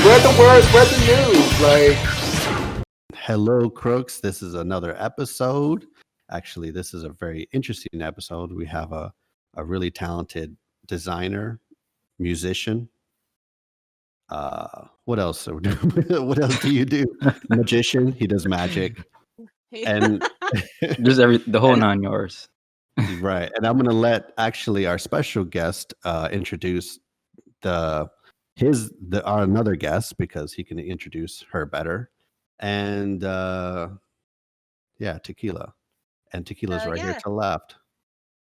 Spread the word, spread the news. Like, Hello, crooks. This is another episode. Actually, this is a very interesting episode. We have a really talented designer, musician. What else? What else do you do? Magician. He does magic. And Just the whole 9 yards. right. And I'm going to let actually our special guest introduce our another guest because he can introduce her better. And tequila. And tequila's right here to the left.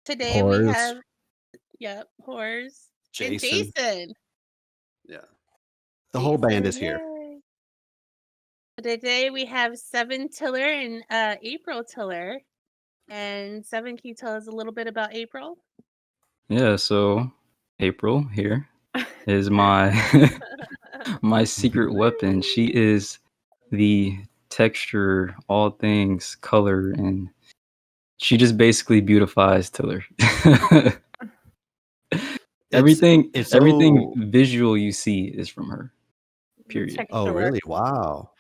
Today we have Horrors Jason. and Jason. Yeah. The whole band is here. Yay. Today we have Seven Tiller and Aprelle Tiller. And Seven, can you tell us a little bit about Aprelle? Yeah, so Aprelle here is my my secret weapon. She is the texture, all things color, and she just basically beautifies Tiller. Everything visual you see is from her. Period. Oh, really? Wow.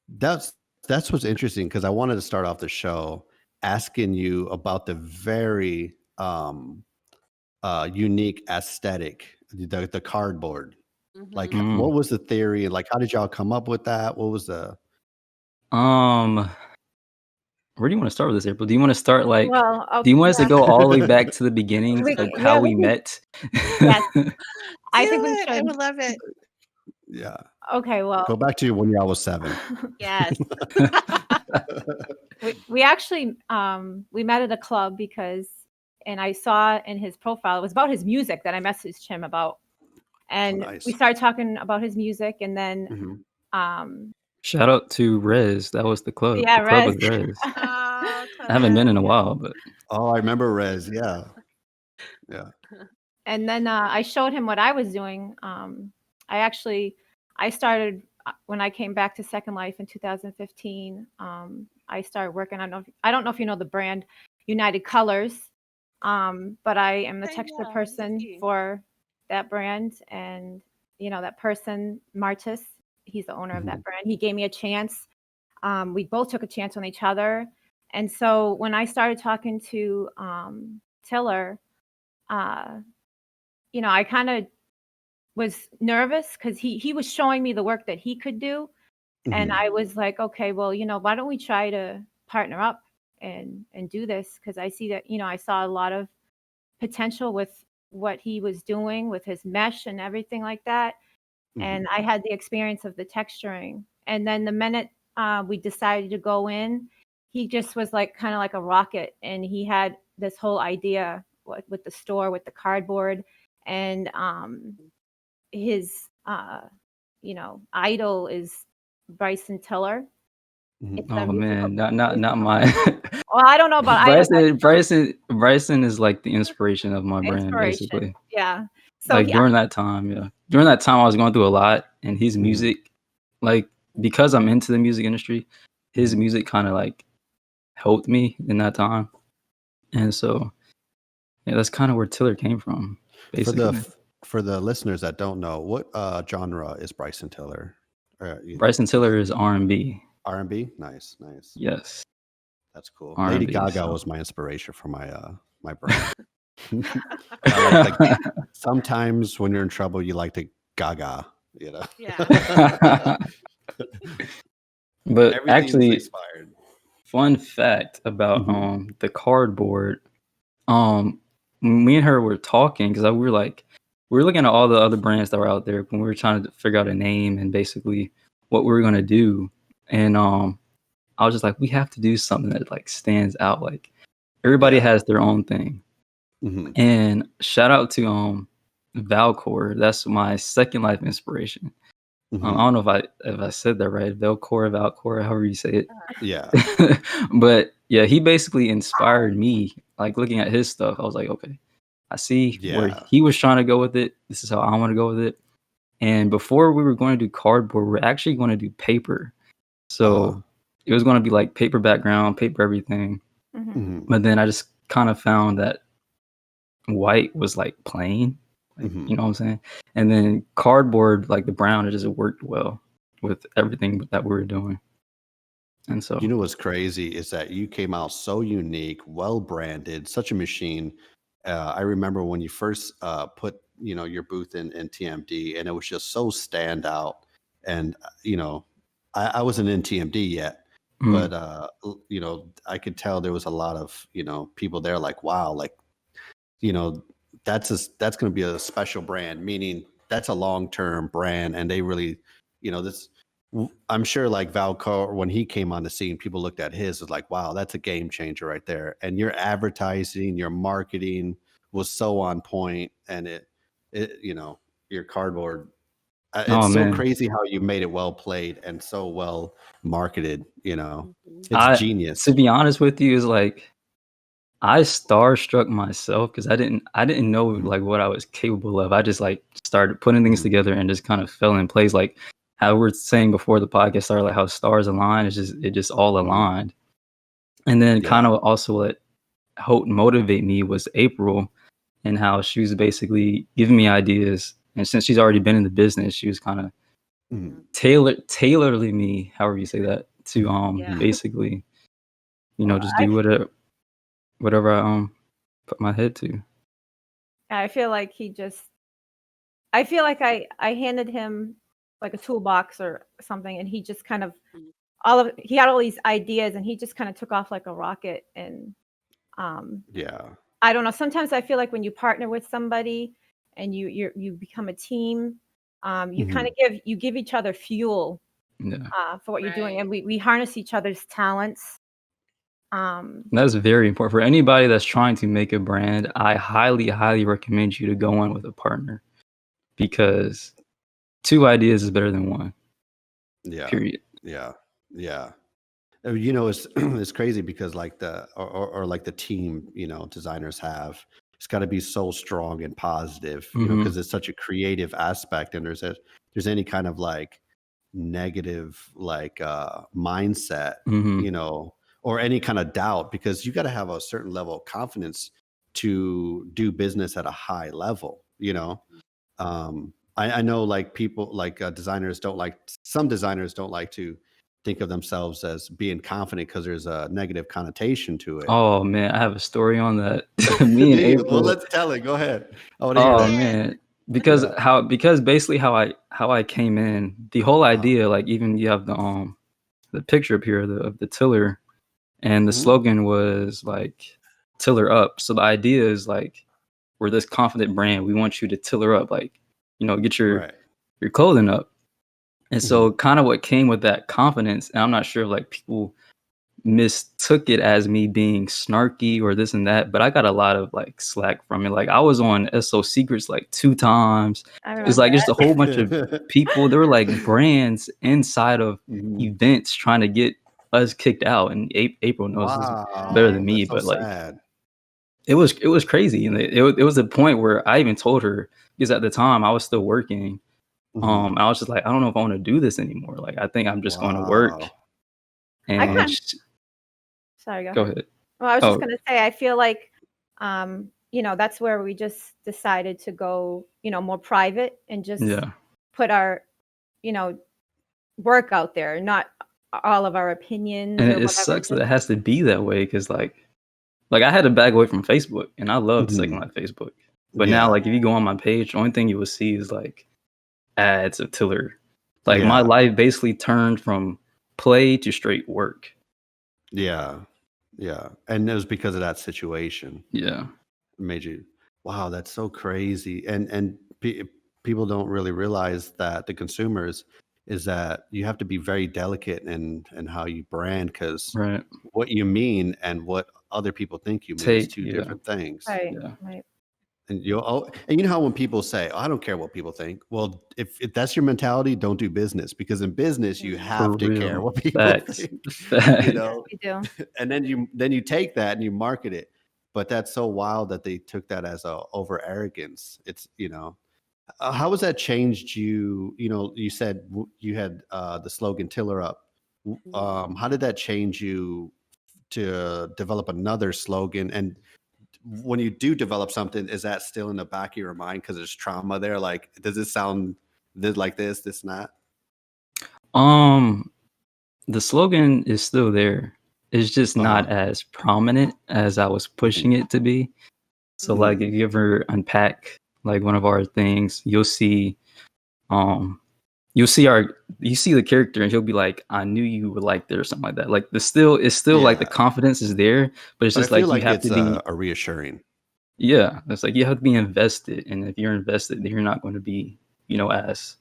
That's what's interesting because I wanted to start off the show asking you about the very unique aesthetic, the cardboard. Mm-hmm. Like, what was the theory? Like, how did y'all come up with that? What was the where do you want to start with this, Aprelle? Do you want to start do you want us to go all the way back to the beginning, like how we met? Yes. I think we should. I would love it. Yeah. Okay, well, go back to when y'all was 7. Yes. we actually we met at a club and I saw in his profile it was about his music that I messaged him about, and we started talking about his music, and then shout out to Rez. That was the club. Yeah, the club with Rez. I haven't been in a while, but I remember Rez. Yeah. And then I showed him what I was doing. I started when I came back to Second Life in 2015. I started working. I don't know if you know the brand United Colors, but I am the texture person for that brand, and that person, Martis. He's the owner of that brand. He gave me a chance. We both took a chance on each other. And so when I started talking to Tiller, I kind of was nervous because he was showing me the work that he could do. And I was like, okay, well, why don't we try to partner up and do this? Because I see that, I saw a lot of potential with what he was doing with his mesh and everything like that. And I had the experience of the texturing. And then the minute we decided to go in, he just was kind of like a rocket. And he had this whole idea with the store, with the cardboard. And his, idol is Bryson Tiller. Oh man, not mine. Well, I don't know about Bryson is like the inspiration of my brand, basically. Yeah. So during that time, I was going through a lot, and his music, because I'm into the music industry, his music kind of helped me in that time, and so that's kind of where Tiller came from. Basically, for the listeners that don't know, what genre is Bryson Tiller? Bryson Tiller is R&B. R&B, nice. Yes, that's cool. R&B, Lady Gaga was my inspiration for my brand. Sometimes when you're in trouble, you like to gaga, Yeah. But actually, fun fact about the cardboard. Me and her were talking because we were looking at all the other brands that were out there when we were trying to figure out a name and basically what we were gonna do. And I was just like, we have to do something that stands out. Everybody has their own thing. And shout out to Valcor. That's my Second Life inspiration. I don't know if I said that right. Valcor, however you say it. Yeah. But yeah, he basically inspired me. Looking at his stuff, I was like, okay, I see where he was trying to go with it. This is how I want to go with it. And before we were going to do cardboard, we're actually going to do paper. So it was going to be paper background, paper everything. But then I just kind of found that white was plain. Like, Mhm. you know what I'm saying? And then cardboard, like the brown, it just worked well with everything that we were doing. And so, You know what's crazy is that you came out so unique, well branded, such a machine. I remember when you first put your booth in TMD, and it was just so standout. And I wasn't in TMD yet, mm, but I could tell there was a lot of people there like, wow, like you know that's going to be a special brand, meaning that's a long-term brand, and they really this I'm sure like Valco, when he came on the scene, people looked at his as like, wow, that's a game changer right there. And your advertising, your marketing was so on point, and your cardboard, oh it's so man, crazy how you made it well played and so well marketed. Mhm. It's I genius. to be honest with you is like I starstruck myself because I didn't know Mhm. like what I was capable of. I just like started putting things Mhm. together and just kind of fell in place. Like how we were saying before the podcast started, like how stars align. It just all Mhm. aligned. And then kind Yeah. of also what helped motivate me was April and how she was basically giving me ideas. And since she's already been in the business, she was kind of Mhm. tailoring me, however you say that, to Yeah. basically, Well, just do whatever I put my head to. I feel like I feel like I handed him like a toolbox or something, and he just kind of he had all these ideas, and he just kind of took off like a rocket. And Yeah. I don't know. Sometimes I feel like when you partner with somebody and you become a team, you kind Mhm. of give each other fuel Yeah. for what you're doing, Right. and we harness each other's talents. That's very important for anybody that's trying to make a brand. I highly, highly recommend you to go in with a partner because two ideas is better than one. Yeah. Period. Yeah. Yeah. It's it's crazy because like or like the team, designers have, it's got to be so strong and positive, Hmm. because it's such a creative aspect, and there's any kind of like negative like mindset, Hmm. you know, or any kind of doubt, because you got to have a certain level of confidence to do business at a high level, I know like people like designers don't like some designers don't like to think of themselves as being confident because there's a negative connotation to it. Oh man, I have a story on that. Me Do and you? Well, April. let's tell it. Go ahead. I want to hear Oh that. Yeah. man, because Yeah. basically how I came in, the whole Uh-huh. idea, like even you have the picture up here of the tiller, and the Hmm. slogan was like tiller up. So the idea is like we're this confident brand. We want you to tiller up, like get Right. your clothing up. And Hmm. so kind of what came with that confidence, and I'm not sure if like people mistook it as me being snarky or this and that, but I got a lot of like slack from it. Like I was on SO Secrets like 2 times. I It's remember like just a that. whole bunch of people. There were like brands inside of Mhm. events trying to get us kicked out. And April knows this better than Wow, me, that's so but like sad. it was crazy, and it was a point where I even told her because at the time I was still working. Hmm. I was just like, I don't know if I want to do this anymore. Like I think I'm just going to work. Wow. I And Wow. kind Sorry, go go ahead. ahead. Well, I was just Oh gonna say, I feel like, that's where we just decided to go, more private and just yeah. put our, you know, work out there, not all of our opinions And or it whatever. sucks that Just it has to be that way because like I had to back away from Facebook, and I loved Second Hmm. Life Facebook. But now, Yeah. like if you go on my page, the only thing you will see is like ads of Tiller. Like my Yeah. life basically turned from play to straight work. Yeah. Yeah. And it was because of that situation. Yeah. Made you, wow, that's so crazy. And people don't really realize that the consumers is that you have to be very delicate in how you brand, because Right. what you mean and what other people think you mean is Take two yeah. different things. right, Yeah. right. And you know how when people say, "Oh, I don't care what people think," well, if that's your mentality, don't do business, because in business you Mhm. For have to care real. what people Facts. think. you Facts. know We do. and then you take that and you market it. But that's so wild that they took that as a over arrogance. It's how has that changed you? You said you had the slogan "Tiller Up." How did that change you to develop another slogan? And when you do develop something, is that still in the back of your mind because there's trauma there? Like, does it sound like this, not? The slogan is still there. It's just not as prominent as I was pushing it to be. So like if you ever unpack like one of our things, you'll see you see the character and he'll be like, I knew you would like this or something like that. Like it's still like the confidence is there, but it's just I feel like you have it's to be a reassuring. Yeah. It's like you have to be invested. And if you're invested, then you're not going to be, as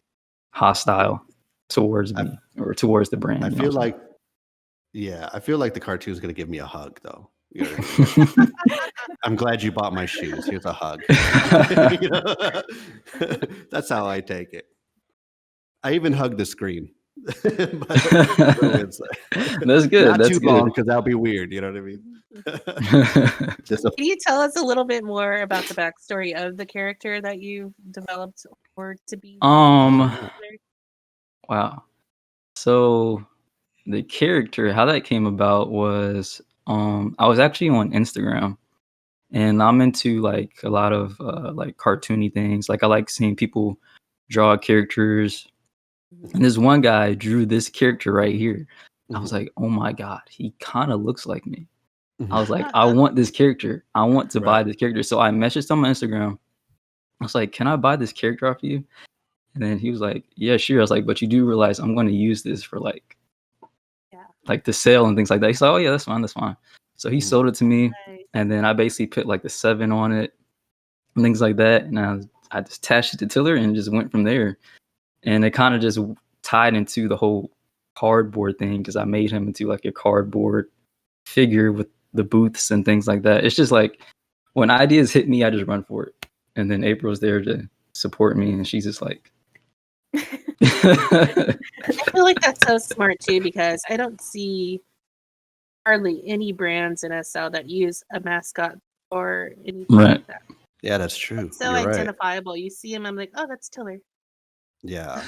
hostile towards me or towards the brand. I you know feel what I'm like I feel like the cartoon is gonna give me a hug though. You know what I mean? I'm glad you bought my shoes. Here's a hug. You know? That's how I take it. I even hug the screen. But That's good. Not That's too good. long because that'll be weird. You know what I mean? Can you tell us a little bit more about the backstory of the character that you developed or to be? Wow. So the character, how that came about was I was actually on Instagram and I'm into like a lot of like cartoony things. Like I like seeing people draw characters. And this one guy drew this character right here. I was like, oh my God, he kind of looks like me. I was like, I want this character. I want to buy this character. So I messaged him on Instagram. I was like, can I buy this character off you? And then he was like, yeah, sure. I was like, but you do realize I'm going to use this for like the sale and things like that. He's like, oh yeah, that's fine. That's fine. So he sold it to me. And then I basically put like the 7 on it and things like that. And I just attached it to Tiller and just went from there. And it kind of just tied into the whole cardboard thing because I made him into like a cardboard figure with the booths and things like that. It's just like when ideas hit me, I just run for it. And then April's there to support me. And she's just like, I feel like that's so smart too because I don't see hardly any brands in SL that use a mascot or anything like that. Yeah, that's true. It's so You're identifiable. Right. You see him, I'm like, oh, that's Tiller. Yeah,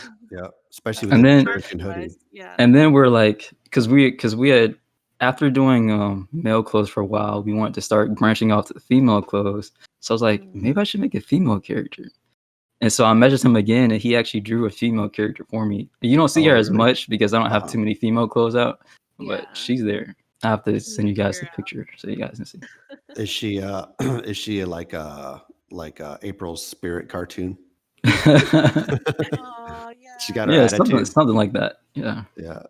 especially with the shirt and hoodie. Yeah. And then we're like, because we had after doing male clothes for a while, we wanted to start branching off to the female clothes. So I was like, maybe I should make a female character. And so I messaged him again, and he actually drew a female character for me. You don't see her as much because I don't have too many female clothes out, but she's there. I have to send you guys the picture so you guys can see. Is she like April's spirit cartoon? Oh, yeah. She got her attitude. Something like that. Yeah. Yeah.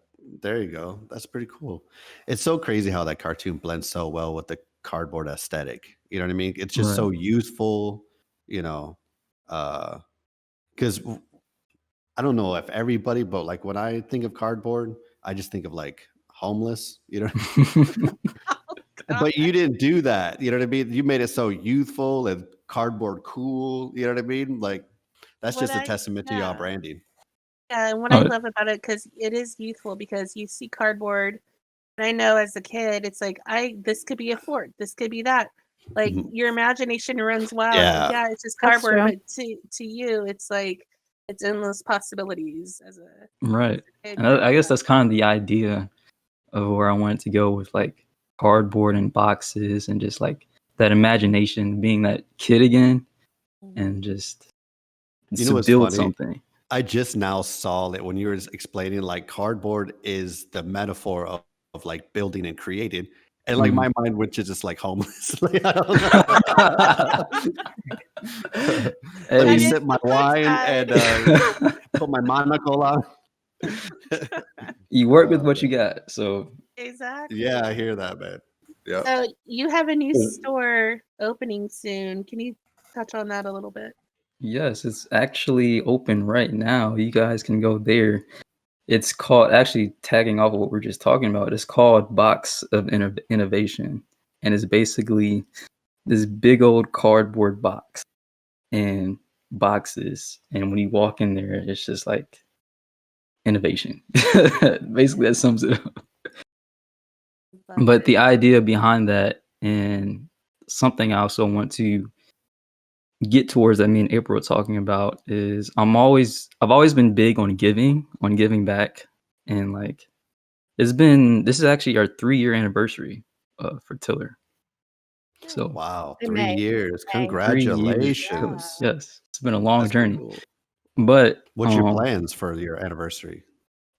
There you go. That's pretty cool. It's so crazy how that cartoon blends so well with the cardboard aesthetic. You know what I mean? It's just so youthful, because I don't know if everybody, but like when I think of cardboard, I just think of like homeless, But you didn't do that. You know what I mean? You made it so youthful and cardboard cool. You know what I mean? Like that's just a testament to y'all branding. Yeah, and what I love about it, because it is youthful, because you see cardboard, and I know as a kid, it's like, this could be a fort, this could be that. Like your imagination runs wild. Yeah, it's just cardboard, but to you, it's like it's endless possibilities as a right. And I guess that's kind of the idea of where I wanted to go with like cardboard and boxes and just like that imagination, being that kid again, and just to build something. I just now saw it when you were explaining like cardboard is the metaphor of like building and creating. And like my mind went to just like homeless. Like, I don't know. Let me sip my wine and put my monocle on. You work with what you got. So exactly. Yeah, I hear that, man. Yeah. So you have a new store opening soon. Can you touch on that a little bit? Yes, it's actually open right now. You guys can go there. It's called, actually tagging off of what we're just talking about, it's called Box of Innovation. And it's basically this big old cardboard box and boxes. And when you walk in there, it's just like innovation. Basically, that sums it up. But the idea behind that, and something I also want to get towards that me and April were talking about, is I've always been big on giving back. And like this is actually our 3-year anniversary for Tiller. So Wow, In 3 May. years. May. 3 years. Congratulations. Yes, it's been a long That's pretty journey. cool. But What's your plans for your anniversary?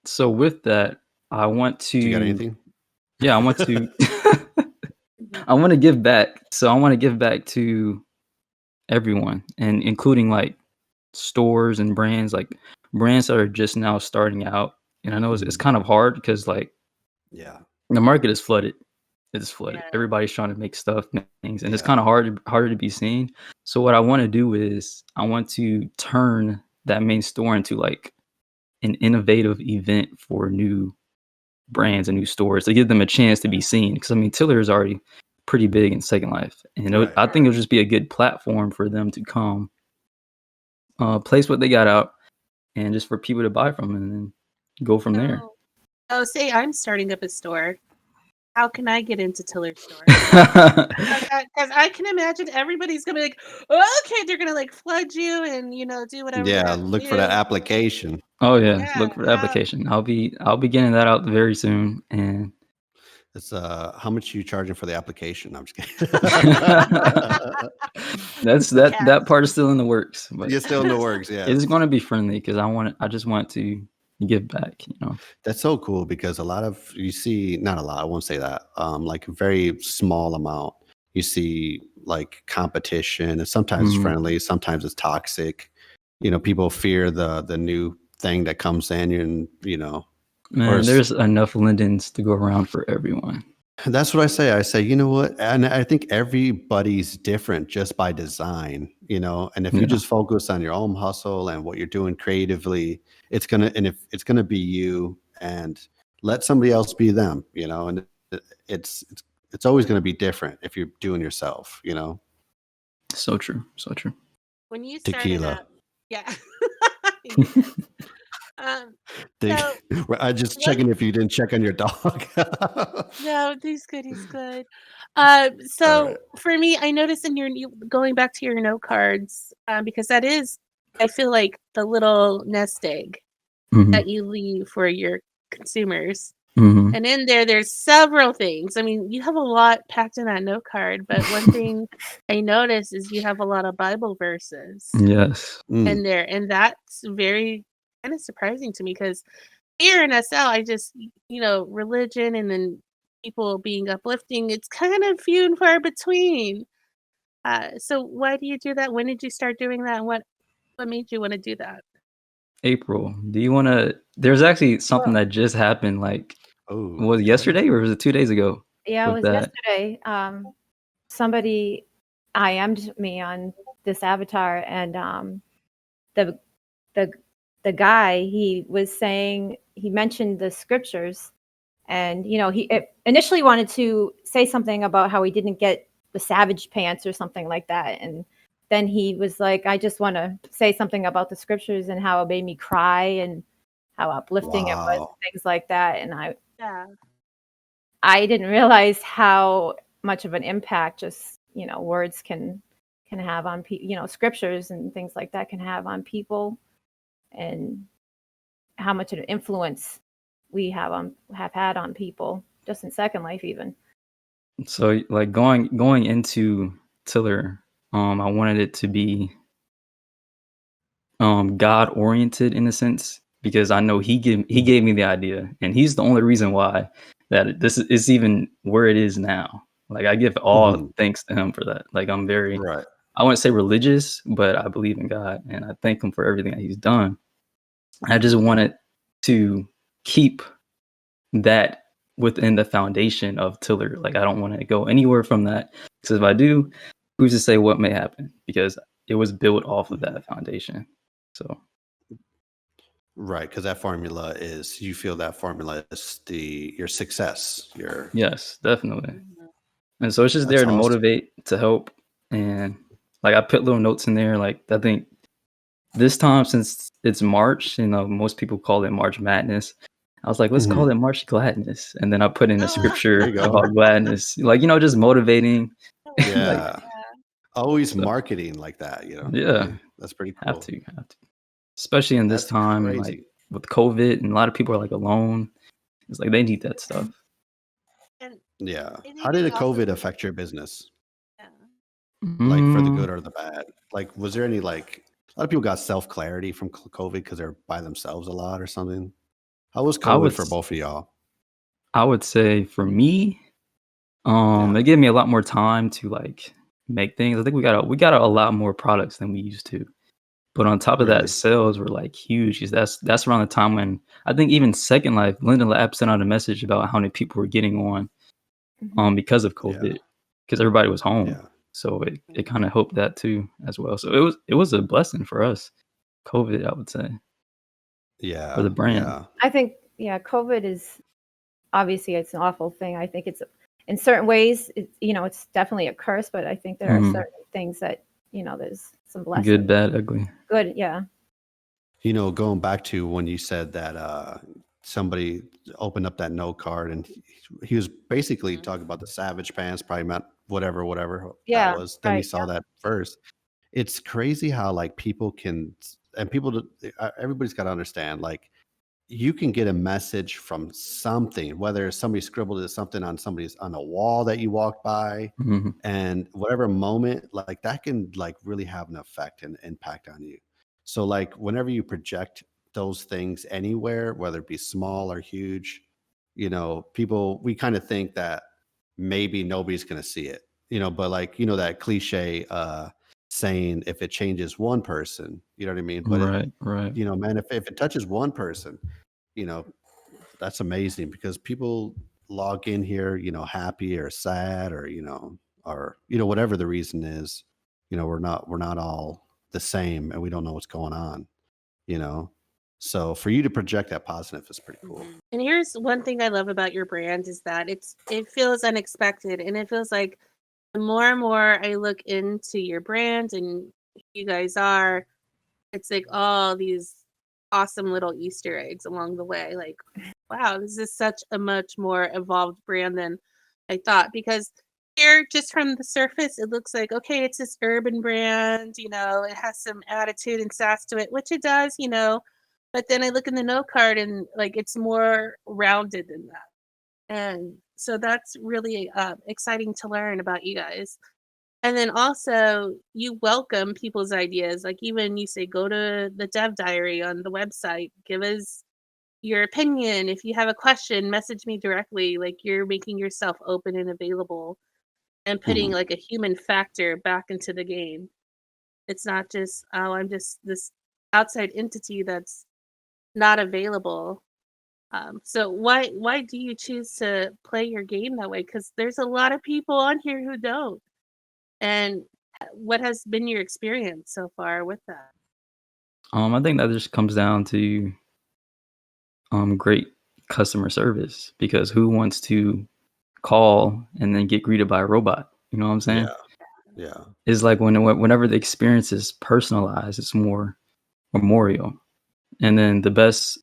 so with that, I want to. Do you got anything? Yeah, I want to. I want to give back. So I want to give back to everyone, and including like stores and brands, like brands that are just now starting out. And I know it's kind of hard because like Yeah. the market is flooded. It's flooded. Yeah. Everybody's trying to make stuff, make things, and it's kind of harder to be seen. So what I want to do is I want to turn that main store into like an innovative event for new brands and new stores to give them a chance to be seen. Because I mean, Tiller is already pretty big in Second Life, and I think it'll just be a good platform for them to come, place what they got out, and just for people to buy from, and then go from there. Oh, say I'm starting up a store. How can I get into Tiller's store? Because I can imagine everybody's gonna be like, okay, they're gonna like flood you and do whatever. Yeah, look for that application. Oh yeah, look for the application. I'll be getting that out very soon. And it's how much are you charging for the application? I'm just kidding. that part is still in the works. But it's still in the works. Yeah, it's going to be friendly because I just want to give back. That's so cool because you see, not a lot, I won't say that, like a very small amount. You see like competition, and sometimes it's friendly, sometimes it's toxic. People fear the new thing that comes in, and man, there's enough Lindens to go around for everyone. That's what I say. I say, you know what? And I think everybody's different just by design, and if you just focus on your own hustle and what you're doing creatively, it's gonna be you, and let somebody else be them, and it's always gonna be different if you're doing yourself, So true. When you Tequila. Yeah. I just checking if you didn't check on your dog. No, he's good. So for me, I noticed going back to your note cards, because that is, I feel like the little nest egg that you leave for your consumers. And in there's several things. I mean, you have a lot packed in that note card, but one thing I noticed is you have a lot of Bible verses. Yes. In there, and that's very kind of surprising to me because here in SL, I just religion and then people being uplifting, it's kind of few and far between. So why do you do that? When did you start doing that? And what made you want to do that? April, do you want to? There's actually something that just happened. Like, was it yesterday or was it 2 days ago? Yeah, it was yesterday. Somebody IM'd me on this avatar, and the guy, he was saying, he mentioned the scriptures, and he initially wanted to say something about how he didn't get the Savage pants or something like that, and then he was like, I just want to say something about the scriptures and how it made me cry and how uplifting it was, things like that. And I didn't realize how much of an impact just words can have on people, scriptures and things like that can have on people, and how much of an influence we have had on people just in Second Life even. So like going into Tiller, I wanted it to be God oriented in a sense, because I know he gave me the idea, and he's the only reason why that this is even where it is now. Like, I give all thanks to him for that. Like, I'm very I wouldn't say religious, but I believe in God, and I thank him for everything that he's done. I just wanted to keep that within the foundation of Tiller. Like, I don't want to go anywhere from that, because if I do, who's to say what may happen? Because it was built off of that foundation. So right, because that formula is, you feel that formula is your success. Yes, definitely. And so it's just there to motivate, to help, and like I put little notes in there. Like, I think this time, since it's March, most people call it March Madness. I was like, let's call it March Gladness. And then I put in a scripture about gladness, like, just motivating. Yeah. Always marketing like that, Yeah. That's pretty cool. Have to. Especially in this time, like with COVID, and a lot of people are like alone. It's like they need that stuff. Yeah. How did the COVID affect your business? Yeah. like for the good Mm, or the bad? Like, was there any like a lot of people got self clarity from COVID because they're by themselves a lot or something? How was I COVID would for s- both of y'all? I would say for me, Yeah, it gave me a lot more time to like make things. I think we got a lot more products than we used to. But on top of that, really. sales were like huge. 'Cause that's around the time when I think even Second Life, Linda Lab sent out a message about how many people were getting on Mhm. because of Yeah, COVID, because everybody was home. yeah, So it kind of helped that too as well. So it was a blessing for us, COVID, I would say, for yeah, the brand. yeah. I think, yeah, COVID is obviously it's an awful thing. I think it's in certain ways, it's definitely a curse, but I think there are Mhm. certain things that, there's some Good, blessings. bad, ugly. Good, yeah. Going back to when you said that somebody opened up that note card and he was basically talking about the Savage Pants, probably meant whatever that Yeah, was. Then he right. saw that first. It's crazy how like people can, and people, everybody's got to understand, like you can get a message from something, whether somebody scribbled something on a wall that you walked by, Mhm. and whatever moment, like that can like really have an effect and impact on you. So like whenever you project those things anywhere, whether it be small or huge, people, we kind of think that maybe nobody's going to see it, but like, that cliche saying, if it changes one person, you know what I mean? But Right, right. man, if it touches one person, you know, that's amazing because people log in here, happy or sad or, whatever the reason is, we're not all the same and we don't know what's going on, you know? So for you to project that positive is pretty cool. And here's one thing I love about your brand is that it feels unexpected, and it feels like the more and more I look into your brand and who you guys are, it's like all these awesome little Easter eggs along the way. Like, wow, this is such a much more evolved brand than I thought. Because here, just from the surface, it looks like, okay, it's this urban brand, it has some attitude and sass to it, which it does, But then I look in the note card and like it's more rounded than that. And so that's really exciting to learn about you guys. And then also, you welcome people's ideas. Like, even you say, go to the dev diary on the website, give us your opinion. If you have a question, message me directly. Like, you're making yourself open and available and putting Mhm. like a human factor back into the game. It's not just, oh, I'm just this outside entity that's not available. So why do you choose to play your game that way? Because there's a lot of people on here who don't. And what has been your experience so far with that? I think that just comes down to great customer service, because who wants to call and then get greeted by a robot? You know what I'm saying? Yeah. Yeah. It's like whenever the experience is personalized, it's more memorial. And then the best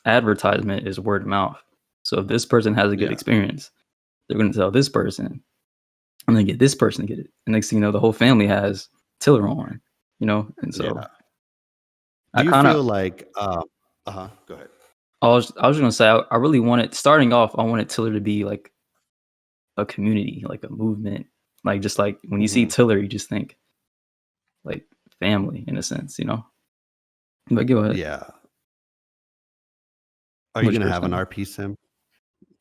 advertisement is word of mouth. So if this person has a good Yeah. experience, they're going to tell this person, and then get this person to get it. And next thing you know, the whole family has Tiller on, And Yeah. so Do I you kind of, feel like, go ahead. I was going to say, I really wanted, starting off, I wanted Tiller to be like a community, like a movement. Like, just like when you see Hmm. Tiller, you just think like family in a sense. But go ahead. Yeah. Are you What going you to were have an saying? RP sim?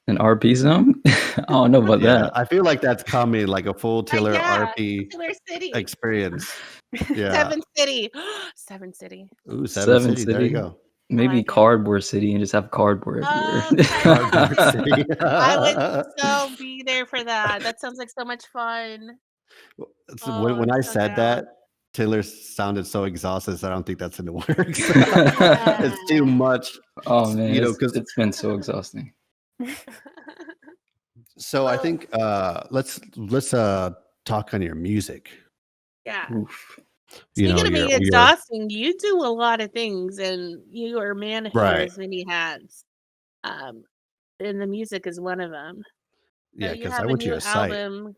An RP zone? I don't know about Yeah. that. I feel like that's coming, like a full Tiller Yeah, RP Taylor City, experience. Yeah. Seven City, Seven City. Ooh, Seven Seven City. There you City, go. I maybe like it. Cardboard City, and just have cardboard everywhere. Oh, Cardboard Cardboard City. City. I would so be there for that. That sounds like so much fun. So Oh, when I'm I so said that, down. Taylor sounded so exhausted. So I don't think that's in the works. Yeah. It's too much, Oh man, it's because it's been so exhausting. so I Well, think let's talk on your music. yeah. Oof. Speaking of being Your exhausting, you do a lot of things, and you are a man who right. wears many hats. Um, and the music is one of them. So Yeah, you because I have a went to new your site. album.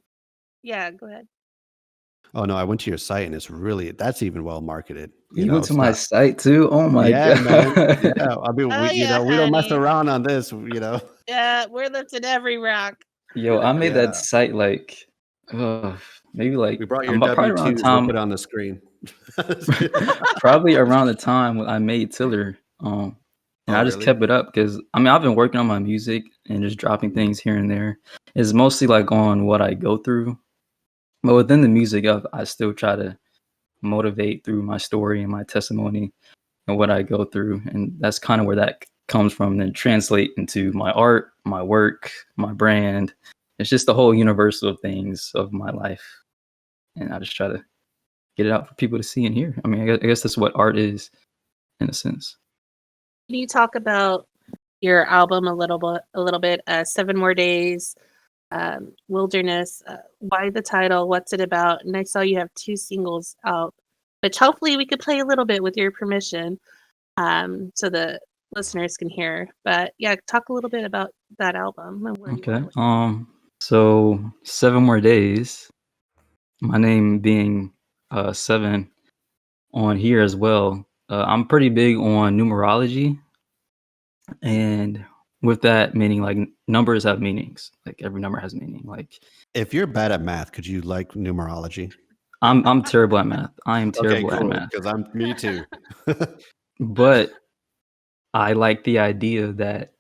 Yeah, go ahead. Oh no, I went to your site and that's even well marketed. You went to It's my not. site too? Oh my Yeah, man. god. Yeah, I mean, Oh yeah, we don't mess honey. around on this. Yeah, we're lifting every rock. Yo, I made that Yeah. site like Maybe like We brought your I'm about probably around the W-2s. We'll put time, it on the screen. probably around the time when I made Tiller. And Oh, I just really? kept it up because I mean I've been working on my music and just dropping things here and there. It's mostly like on what I go through, but within the music, I still try to motivate through my story and my testimony and what I go through, and that's kind of where that comes from. Then translate into my art, my work, my brand. It's just the whole universal of things of my life, and I just try to get it out for people to see and hear. I mean, I guess that's what art is in a sense. Can you talk about your album a little bit? 7 More Days, Wilderness. Why the title? What's it about? And I saw you have 2 singles out, which hopefully we could play a little bit with your permission, so the listeners can hear. But yeah, talk a little bit about that album and where you Okay. went with it. So 7 More Days. My name being 7 on here as well. I'm pretty big on numerology, and with that meaning like numbers have meanings. Like every number has meaning. Like If you're bad at math, could you like numerology? I'm terrible at math. I am Okay, terrible at cool. math. Because me too. But I like the idea that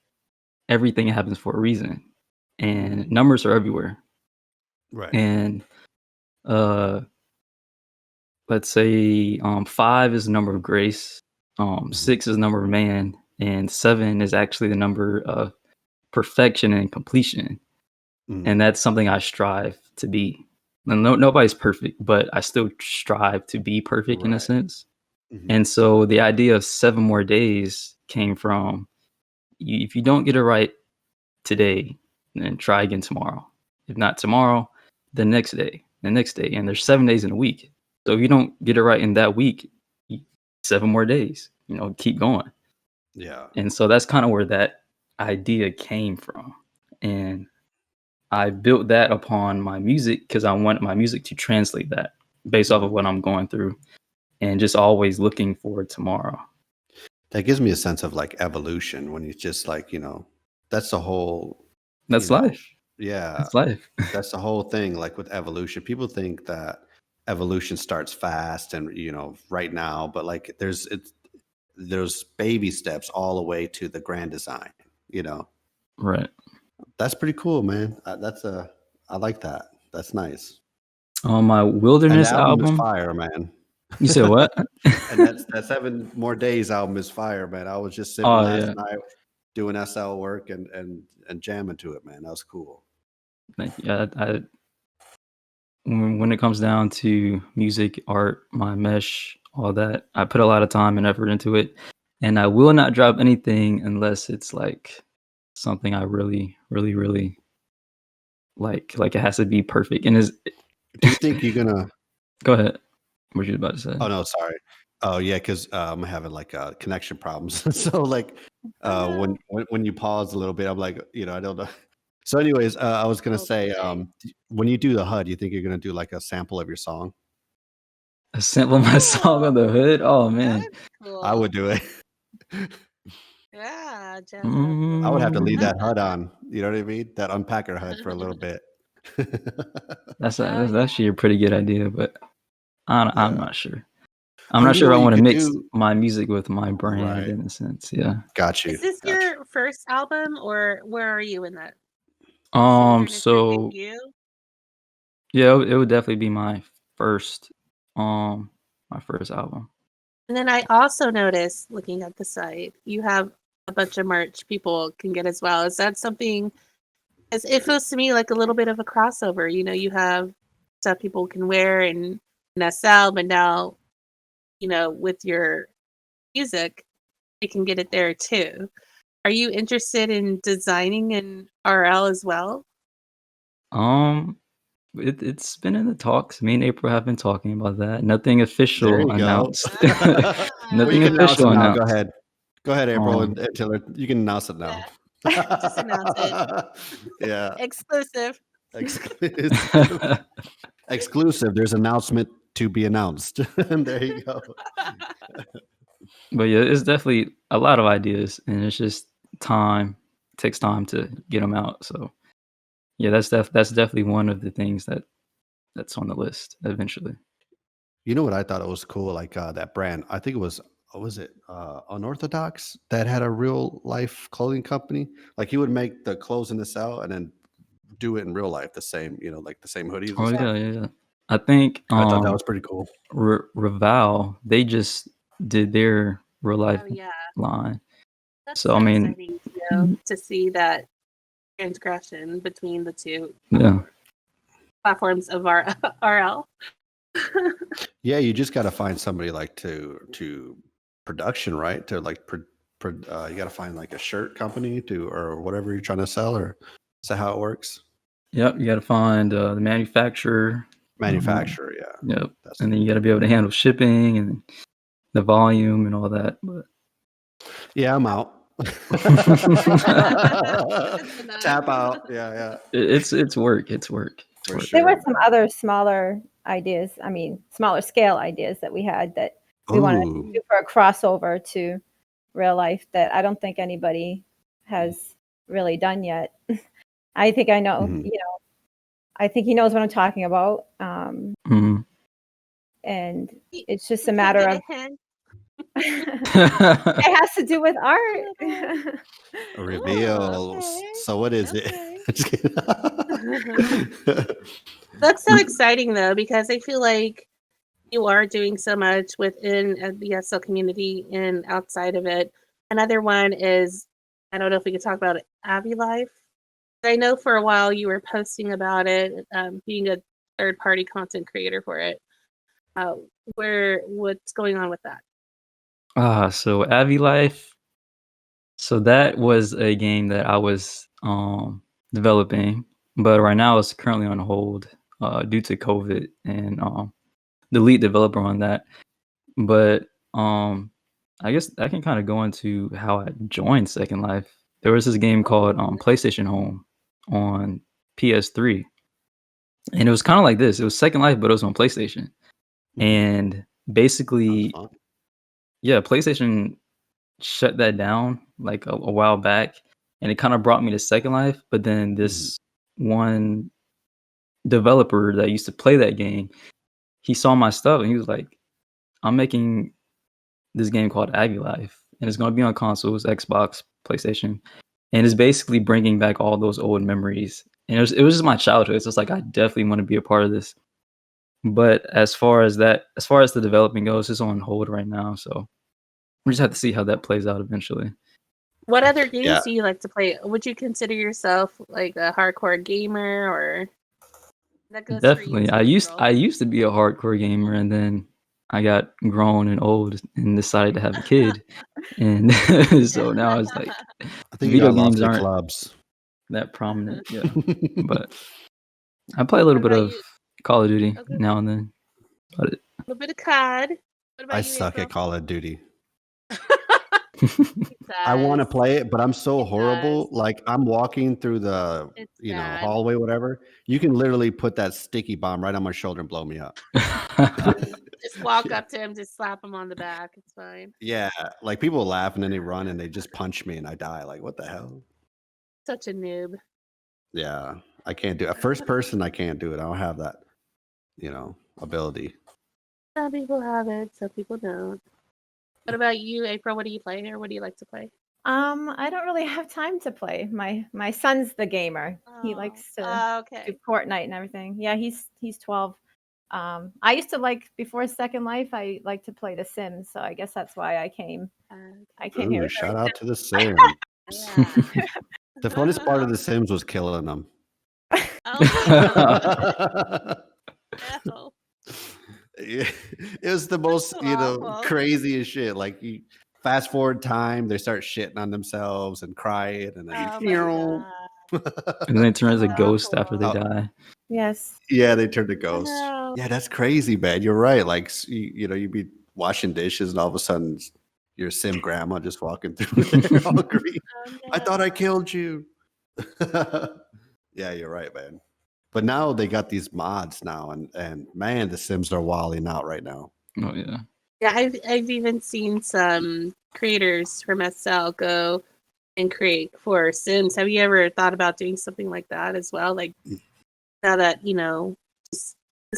everything happens for a reason, and numbers are everywhere. Right. And uh let's say 5 is the number of grace, 6 is the number of man, and 7 is actually the number of perfection and completion. And that's something I strive to be. And nobody's perfect, but I still strive to be perfect in a Right. sense. Mhm. And so the idea of 7 more days came from if you don't get it right today, then try again tomorrow. If not tomorrow, the next day, the next day. And there's 7 days in a week. So if you don't get it right in that week, 7 more days, keep going. Yeah. And so that's kind of where that idea came from. And I built that upon my music because I want my music to translate that based off of what I'm going through and just always looking forward tomorrow. That gives me a sense of like evolution when you just like, that's the whole, That's life. Yeah. That's life. That's the whole thing. Like with evolution, people think that evolution starts fast and, right now, but like there's baby steps all the way to the grand design, Right. That's pretty cool, man. I like that. That's nice. On my And the Wilderness album is album. fire, man. You said what? And that 7 More Days album is fire, man. I was just sitting Oh, last yeah. night doing SL work and jamming to it, man. That was cool. Thank you. When it comes down to music, art, my mesh, all that, I put a lot of time and effort into it. And I will not drop anything unless it's like something I really, really, really like. Like it has to be perfect. And Do you think you're gonna go ahead. What you about to say? Oh no, sorry. Oh yeah, because I'm having like connection problems. So like when you pause a little bit, I'm like, I don't know. So anyways, I was gonna say, when you do the HUD, you think you're gonna do like a sample of your song? A sample of my song on the hood? Oh man. That's cool. I would do it. Yeah, I would have to leave that HUD on. You know what I mean? That unpacker HUD for a little bit. That's actually a pretty good idea, but I'm Yeah. not sure. I'm Or not you sure know if I what want to you could mix do? my music with my brand Right. in a sense. Yeah. Got you. Is this Got you. your first album, or where are you in that? Is Wilderness your So debut? yeah, it would definitely be my first album. And then I also noticed, looking at the site, you have a bunch of merch people can get as well. Is that something? As it feels to me like a little bit of a crossover. You have stuff people can wear in SL, but now, with your music, they can get it there too. Are you interested in designing in RL as well? It's been in the talks. Me and April have been talking about that. Nothing There official you go. announced. Well, Nothing you can announce it official now. announced. Go ahead, April Um, and Tiller. You can announce it now. Yeah. Just announce it. Yeah. Exclusive. Exclusive. Exclusive. There's announcement to be announced. There you go. But yeah, it's definitely a lot of ideas, and it's just time. It takes time to get them out. So yeah, that's definitely one of the things that that's on the list eventually. You know what I thought it was cool? Like that brand. I think it was it Unorthodox that had a real life clothing company? Like he would make the clothes in the cell and then do it in real life, the same, like the same hoodies and Oh stuff. yeah. I think I thought that was pretty cool. Reval, they just did their real life Oh yeah, line. that's So I mean, exciting to see that transgression between the two yeah. platforms of our RL. Yeah, you just got to find somebody like to production, right? To like you got to find like a shirt company to or whatever you're trying to sell, or is that how it works? Yep, you got to find the manufacturer. Manufacturer, yeah. Yep, and then you got to be able to handle shipping and the volume and all that. But yeah, I'm out. Tap out. Yeah. It's work. It's work. For sure. There were some other smaller ideas. I mean, smaller scale ideas that we had that we wanted to do for a crossover to real life that I don't think anybody has really done yet. I think I know, I think he knows what I'm talking about. And it's just a matter of it has to do with art. Reveal. Okay. So what is it? That's so exciting though, because I feel like you are doing so much within the SL community and outside of it. Another one is, I don't know if we could talk about it, Abby Life. I know for a while you were posting about it, being a third-party content creator for it. What's going on with that? So Avi Life. So that was a game that I was developing, but right now it's currently on hold due to COVID and the lead developer on that. But I guess I can kind of go into how I joined Second Life. There was this game called PlayStation Home on PS3, and it was kind of like this. It was Second Life, but it was on PlayStation. And basically, yeah, PlayStation shut that down like a while back, and it kind of brought me to Second Life. But then this one developer that used to play that game, he saw my stuff and he was like, I'm making this game called Aggie Life, and it's going to be on consoles, Xbox, PlayStation, and it's basically bringing back all those old memories. And it was just my childhood. So it's like I definitely want to be a part of this. But as far as the development goes, it's on hold right now. So we just have to see how that plays out eventually. What other games do you like to play? Would you consider yourself like a hardcore gamer, or that goes Definitely. For you too, I used to be a hardcore gamer, and then I got grown and old and decided to have a kid. And so now it's like I think video games the aren't clubs that prominent. Yeah. But I play a little bit of Call of Duty now and then. A little bit of COD. What about I you, suck Aprelle? at Call of Duty. I want to play it, but I'm so horrible. Like I'm walking through the hallway, whatever. You can literally put that sticky bomb right on my shoulder and blow me up. Just walk up to him, just slap him on the back. It's fine. Yeah, like people laugh and then they run and they just punch me and I die. Like what the hell? Such a noob. Yeah, I can't do it. First person, I can't do it. I don't have that, ability. Some people have it, some people don't. What about you, Aprelle? What do you play, or what do you like to play? I don't really have time to play. My son's the gamer. He likes to do Fortnite and everything. Yeah, he's 12. I used to before Second Life, I like to play The Sims, so I guess that's why I came here. Shout out to The Sims. The funnest part of The Sims was killing them. No. It was the most, craziest shit. Like you fast forward time, they start shitting on themselves and crying, and then and then they turn as a ghost after they die. Yes. Yeah, they turn to ghosts. Yeah, that's crazy, man. You're right. Like you'd be washing dishes, and all of a sudden, your sim grandma just walking through there, all green. I thought I killed you. Yeah, you're right, man. But now they got these mods now, and man, the Sims are wilding out right now. Oh yeah. Yeah, I've even seen some creators from SL go and create for Sims. Have you ever thought about doing something like that as well? Like now that just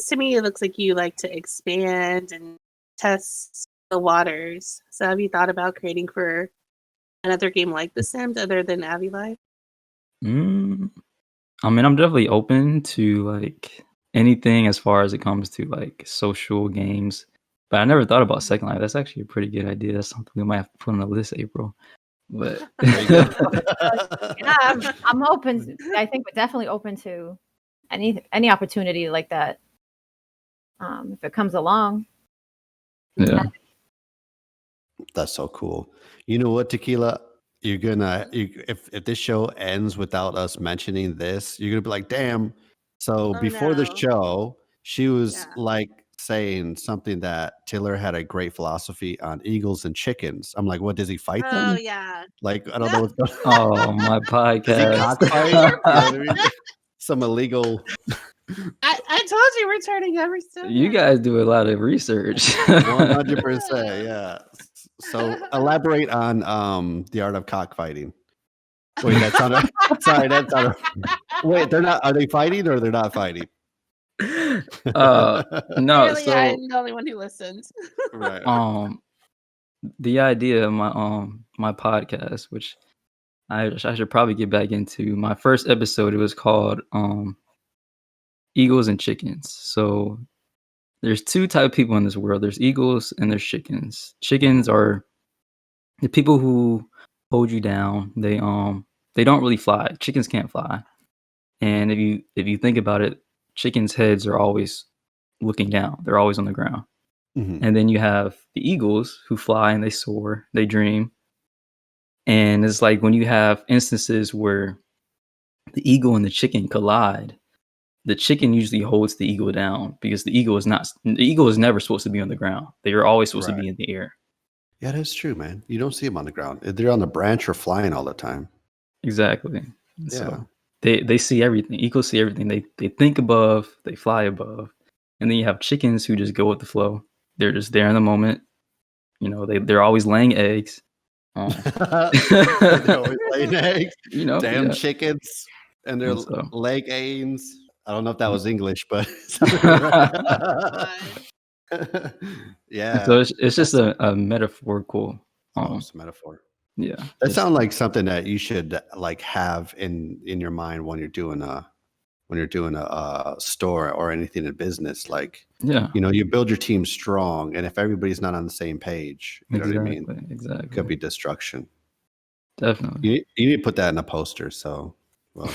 To me, it looks like you like to expand and test the waters. So have you thought about creating for another game like The Sims other than Abby Life? I mean, I'm definitely open to like anything as far as it comes to like social games, but I never thought about Second Life. That's actually a pretty good idea. That's something we might have to put on the list, April. But There you go. Yeah, I'm open. I think we're definitely open to any opportunity like that. If it comes along. yeah, That's so cool. You know what, Tequila? If this show ends without us mentioning this, you're gonna be like, damn. So Oh, before the no. show, she was Yeah. like saying something that Tiller had a great philosophy on eagles and chickens. I'm like, what, does he fight Oh, them? yeah. Like, I don't know what's going on. oh my Does he podcast. cockfight? You know what I mean? Some illegal. I told you we're turning every stone. You guys do a lot of research. 100%, yeah. So elaborate on the art of cockfighting. Wait, that's not a sorry, that's not a wait, they're not, are they fighting or they're not fighting? No, Clearly, so I'm the only one who listens. Right. the idea of my podcast, which I should probably get back into. My first episode, it was called Eagles and Chickens. So there's two type of people in this world. There's eagles and there's chickens. Chickens are the people who hold you down. They don't really fly. Chickens can't fly. And if you think about it, chickens' heads are always looking down. They're always on the ground. Mhm. And then you have the eagles who fly and they soar, they dream. And it's like when you have instances where the eagle and the chicken collide, the chicken usually holds the eagle down because the eagle is never supposed to be on the ground. They are always supposed to Right. be in the air. Yeah, that's true, man. You don't see them on the ground. They're on the branch or flying all the time. Exactly. And Yeah. so they see everything. Eagles see everything. They think above, they fly above. And then you have chickens who just go with the flow. They're just there in the moment. You know, they're always laying eggs. They're always laying eggs. You know, Damn yeah. chickens and their And so leg ains. I don't know if that was English, but yeah. so it's just a metaphorical It's a metaphor. yeah. That sounds like something that you should like have in your mind when you're doing a store or anything in business. Like, yeah. you know, you build your team strong, and if everybody's not on the same page, you know what I mean? Exactly. Could be destruction. Definitely. You need to put that in a poster. So, well,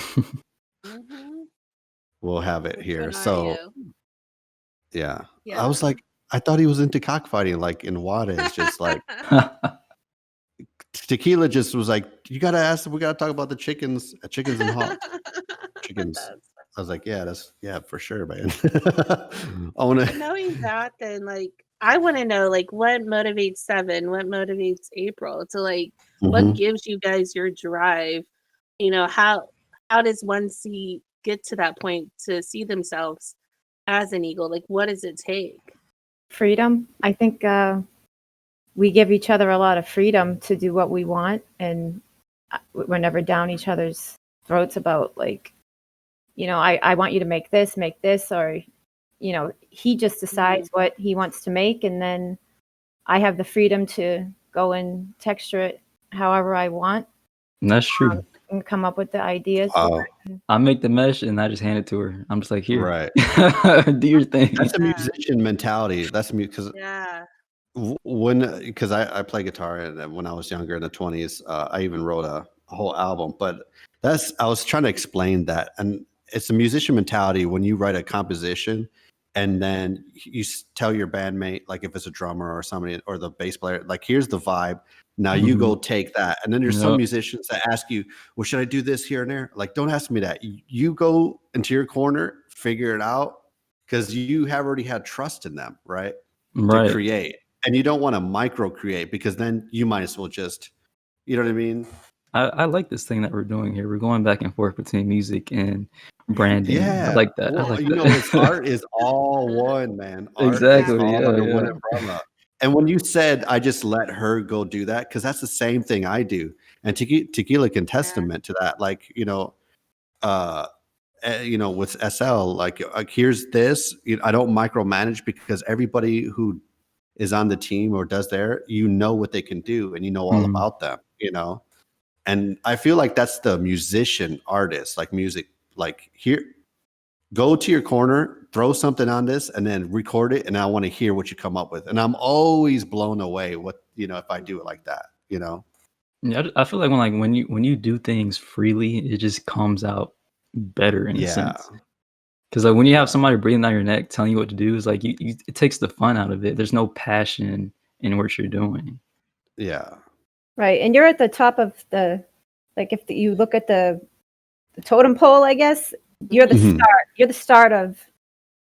Mhm. we'll have it Which here. one are So, you? yeah. Yeah. I was like, I thought he was into cockfighting, like in Juarez, just like Tequila just was like, we gotta talk about the chickens and hawks. Chickens. I was like, yeah, for sure, man. I want But knowing that, then like I want to know like what motivates Seven, what motivates April to like what gives you guys your drive. You know, how does one get to that point to see themselves as an eagle? Like what does it take? Freedom. I think we give each other a lot of freedom to do what we want, and we're never down each other's throats about like, you know, I want you to make this, or, you know, he just decides what he wants to make, and then I have the freedom to go and texture it however I want. And that's true. And come up with the ideas. I make the mesh and I just hand it to her. I'm just like, here, right. do your thing. That's a musician mentality. That's because Yeah. Because I play guitar, and when I was younger in the 20s, I even wrote a whole album. But I was trying to explain that, and it's a musician mentality when you write a composition, and then you tell your bandmate, like if it's a drummer or somebody or the bass player, like here's the vibe. Now you go take that, and then there's some musicians that ask you, well, should I do this here and there? Like, don't ask me that. You go into your corner, figure it out, because you have already had trust in them, right? To create. And you don't want to micro create, because then you might as well just, you know what I mean? I like this thing that we're doing here. We're going back and forth between music and branding. Yeah. I like that. Well, I like you that. know, it's art is all one, man. Art Exactly. is all Yeah, under yeah. one umbrella. And when you said I just let her go do that, because that's the same thing I do. And Tequila can testament to that. Like, you know, with SL, like here's this. I don't micromanage because everybody who is on the team or does there, what they can do and all about them, And I feel like that's the musician artist, like music, like here, go to your corner, throw something on this and then record it. And I want to hear what you come up with. And I'm always blown away if I do it like that, Yeah, I feel like when you do things freely, it just comes out better in a sense. Because like when you have somebody breathing down your neck telling you what to do, it's like it takes the fun out of it. There's no passion in what you're doing. Yeah. Right, and you're at the top of if you look at the totem pole, I guess you're the start. You're the start of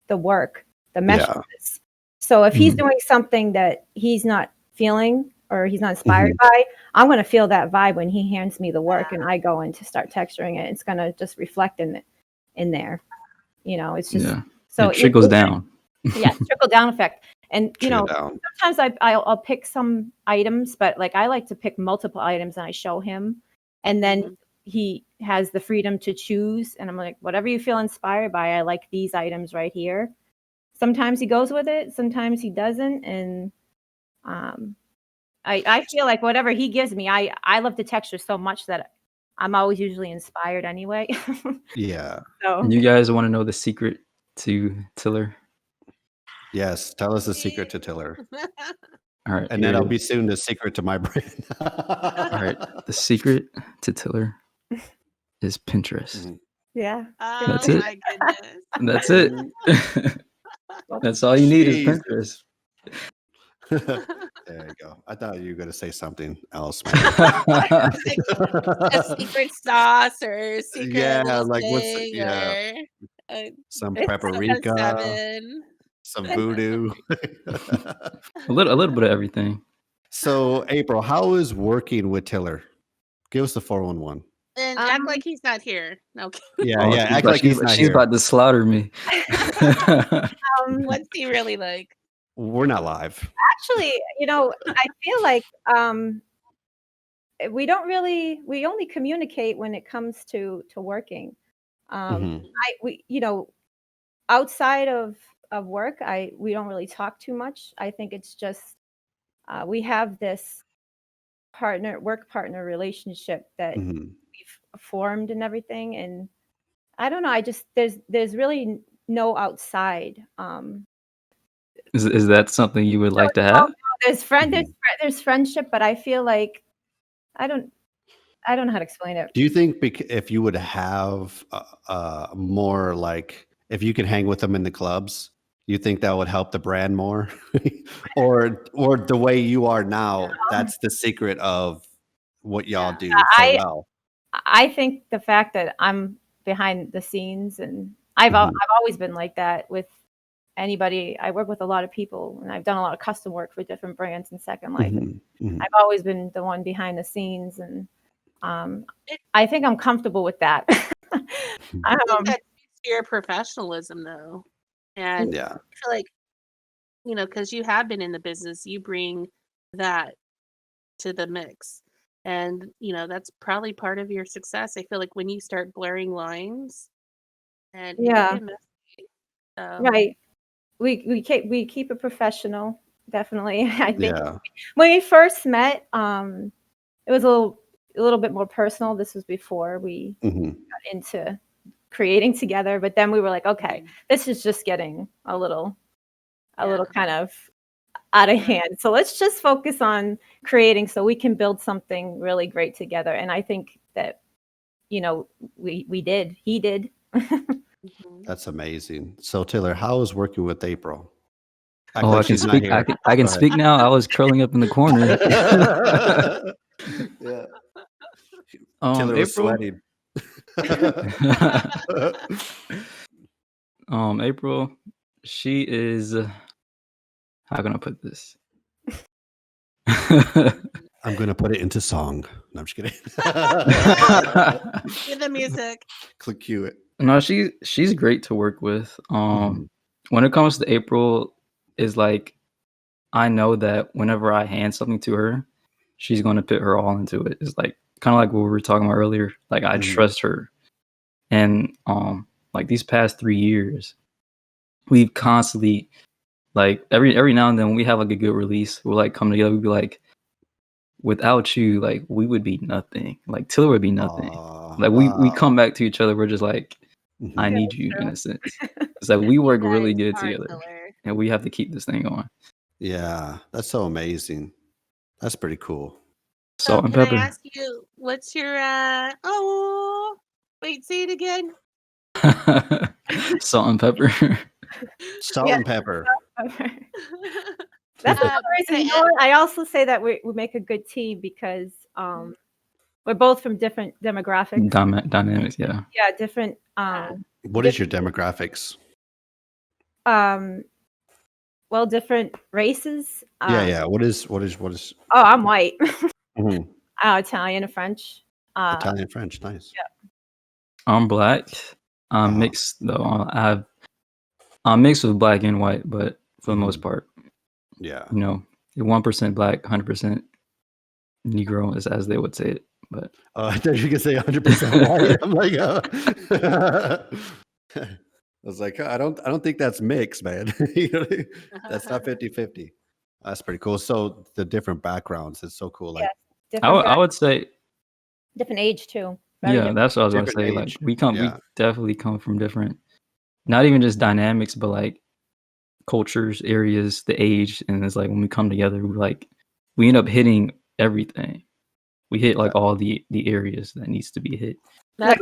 the work, the meshes. So if he's doing something that he's not feeling or he's not inspired by, I'm going to feel that vibe when he hands me the work and I go in to start texturing it. It's going to just reflect in there. It's just so it trickles down. Yeah, trickle down effect. And sometimes I'll pick some items, but like I like to pick multiple items and I show him, and then he has the freedom to choose. And I'm like, whatever you feel inspired by, I like these items right here. Sometimes he goes with it, sometimes he doesn't, and I feel like whatever he gives me, I love the texture so much that I'm always usually inspired anyway. Yeah. So you guys want to know the secret to Tiller? Yes, tell us the secret to Tiller. All right, and that'll be soon the secret to my brand. All right, the secret to Tiller is Pinterest. Yeah, that's it. My goodness. That's it. That's all you need is Pinterest. There you go. I thought you were going to say something else. A secret sauce or secret like thing some paprika, some voodoo. a little bit of everything. So, April, how is working with Tiller? Give us the 411. And act like he's not here. Okay. Yeah, act like he's not here. She's about to slaughter me. What's he really like? We're not live. Actually, I feel like we only communicate when it comes to working. Outside of work, we don't really talk too much. I think it's just we have this work partner relationship that we've formed and everything, and I don't know. There's really no outside. Is that something you would like to have? There's friendship, but I feel like I don't know how to explain it. Do you think if you would have more like if you could hang with them in the clubs, you think that would help the brand more? or the way you are now, that's the secret of what y'all do so well? I think the fact that I'm behind the scenes, and I've always been like that with anybody. I work with a lot of people, and I've done a lot of custom work for different brands in Second Life. I've always been the one behind the scenes, and I think I'm comfortable with that. I think that's your professionalism, though, and I feel like because you have been in the business, you bring that to the mix, and that's probably part of your success. I feel like when you start blurring lines, and right. We keep it professional, definitely. I think when we first met, it was a little bit more personal. This was before we got into creating together, but then we were like, okay, this is just getting a little kind of out of hand. So let's just focus on creating so we can build something really great together. And I think that we did. He did. That's amazing. So Taylor, how is working with April? I can speak. I can speak now. I was curling up in the corner. Taylor was sweating. April, she is. How can I put this? I'm going to put it into song. No, I'm just kidding. Give the music. Click cue it. No, she's great to work with. When it comes to April, is like I know that whenever I hand something to her, she's going to put her all into it. It's like kind of like what we were talking about earlier. Like I trust her, and like these past 3 years, we've constantly like every now and then when we have like a good release, we'll like come together. We'd be like, without you, like we would be nothing. Like Tiller would be nothing. Like we come back to each other. We're just like, I need you in a sense. It's like we work really good together, and we have to keep this thing going. Yeah, that's so amazing. That's pretty cool. Salt and can pepper. I ask you, what's your oh wait, say it again. Salt and pepper. Salt and pepper. That's another reason. You know what? I also say that we make a good team because we're both from different demographics. Dynamics, yeah. Yeah, different. What is your demographics? Well, different races. Yeah. What is? Oh, I'm white. Mhm. Italian and French. Italian, French, nice. Yeah. I'm black. I'm mixed though. I'm mixed with black and white, but for the most part, yeah, 1% black, 100% Negro, is as they would say it. But I thought you could say 100% white. I'm like, I was like, I don't think that's mixed, man. That's not 50-50. That's pretty cool. So the different backgrounds, it's so cool. Like, I would say different age too. That's what I was gonna say. Like we definitely come from different, not even just dynamics, but like cultures, areas, the age, and it's like when we come together, we end up hitting everything. We hit like all the areas that needs to be hit. That's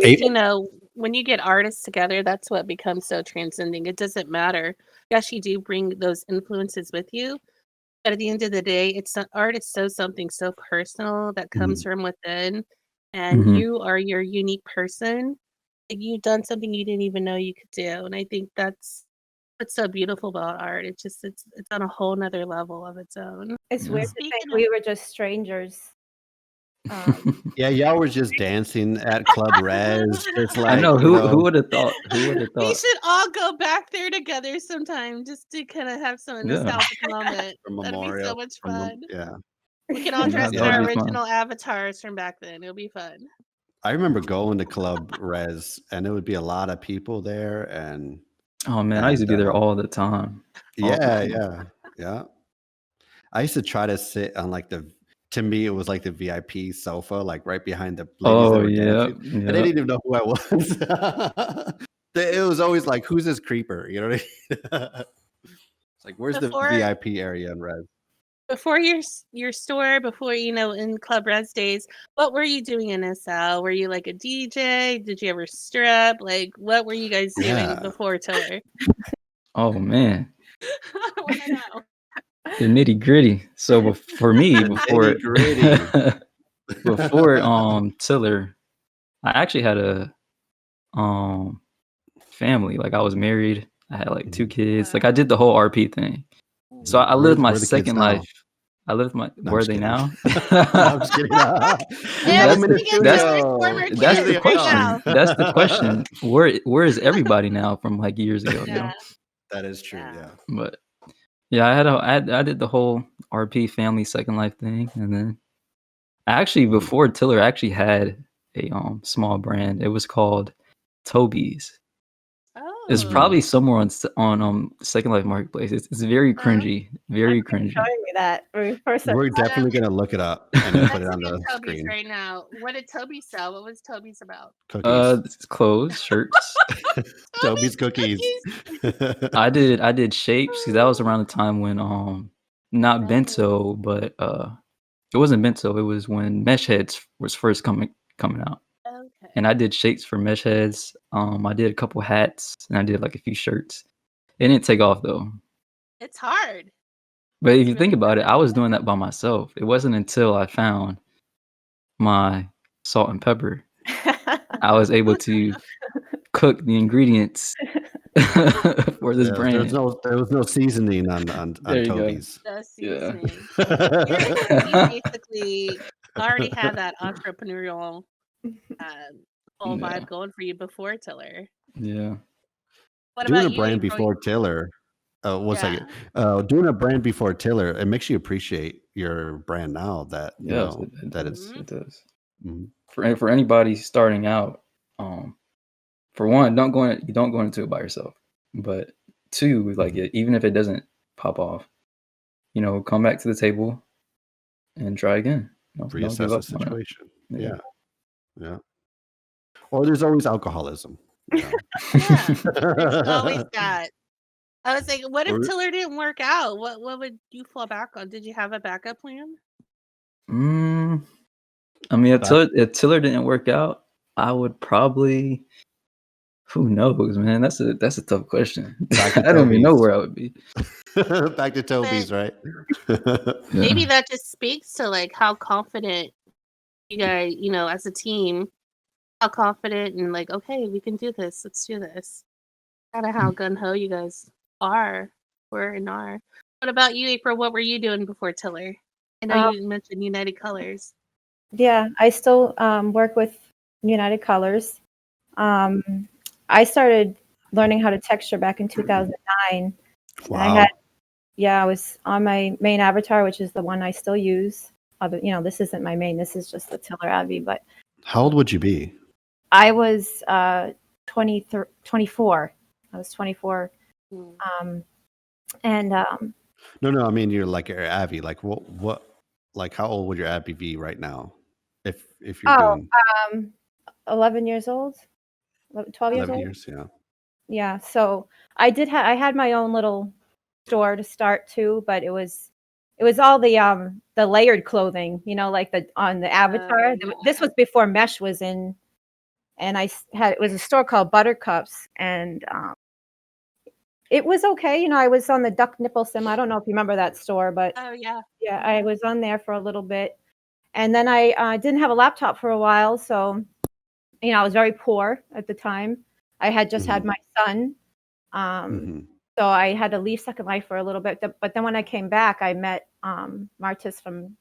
when you get artists together, that's what becomes so transcending. It doesn't matter. Yes, you do bring those influences with you, but at the end of the day, art is something so personal that comes from within, and you are your unique person. You've done something you didn't even know you could do, and I think that's what's so beautiful about art. It's on a whole nother level of its own. It's weird to think we were just strangers. Yeah, y'all were just dancing at Club Res. It's like, I know who would have thought. Who would have thought? We should all go back there together sometime, just to kind of have some nostalgic moment. That'd be so much fun. We can all dress in our original avatars from back then. It'll be fun. I remember going to Club Res, and there would be a lot of people there, and oh man, I used to be there all the time. Yeah. I used to try to sit on like to me, it was like the VIP sofa, like right behind the ladies that were dancing. And they didn't even know who I was. It was always like, who's this creeper? You know what I mean? It's like, where's the VIP area in Res? Before your store, before in Club Res days, what were you doing in SL? Were you like a DJ? Did you ever strip? Like, what were you guys doing before Tiller? Oh man, I want to know. The nitty gritty. So for me, before Tiller, I actually had a family. Like I was married. I had like 2 kids. Like I did the whole RP thing. So I lived my second life. I lived my. Where are they now? I'm just kidding. That's the question. That's the question. Where is everybody now from like years ago? Yeah. That is true. Yeah. But yeah, I did the whole RP family second life thing, and then before Tiller, I actually had a small brand. It was called Toby's. It's probably somewhere on Second Life Marketplace. It's very cringy, very cringy. Showing me that. We're definitely gonna look it up and then put it on the screen right now. What did Toby sell? What was Toby's about? Cookies, clothes, shirts. Toby's cookies. I did shapes. See, that was around the time when not bento, but it wasn't bento. It was when mesh heads was first coming out. Okay. And I did shapes for mesh heads. I did a couple hats, and I did like a few shirts. It didn't take off though. It's hard. But if you think about it, I was doing that by myself. It wasn't until I found my salt and pepper I was able to cook the ingredients for this brand. There was no seasoning on Toby's. No seasoning. You basically already had that entrepreneurial whole vibe going for you before Tiller. Yeah. What doing about a brand before Tiller? One second. Doing a brand before Tiller, it makes you appreciate your brand now. That it, that is it does. Mm-hmm. For anybody starting out, for one, you don't go into it by yourself. But two, like even if it doesn't pop off, come back to the table and try again. Don't give Reassess up the on it. situation. Yeah. Or there's always alcoholism. Yeah, there's always that. I was like, what if Tiller didn't work out? What would you fall back on? Did you have a backup plan? I mean, if Tiller didn't work out, I would probably. Who knows, man? That's a tough question. I don't even know where I would be. Back to Toby's, right? Maybe that just speaks to like how confident you guys, as a team, how confident and like, okay, we can do this. Let's do this. Kind of how gun ho you guys were and are. What about you, April? What were you doing before Tiller? I know you mentioned United Colors. Yeah, I still work with United Colors. I started learning how to texture back in 2009. Wow. I was on my main avatar, which is the one I still use. This isn't my main. This is just the Tiller Abby. But how old would you be? I was 24. I was 24. No, I mean you're like your Abby. Like what? Like how old would your Abby be right now? If you're doing 11 years old, 12 years 11 old. years, yeah. Yeah. So I had my own little store to start too, but it was all the layered clothing, like on the avatar. This was before mesh was in, and it was a store called Buttercups, and it was okay. I was on the Duck Nipple Sim. I don't know if you remember that store, but yeah, I was on there for a little bit, and then I didn't have a laptop for a while, so I was very poor at the time. I had just had my son. So I had to leave Second Life for a little bit. But then when I came back, I met Martis from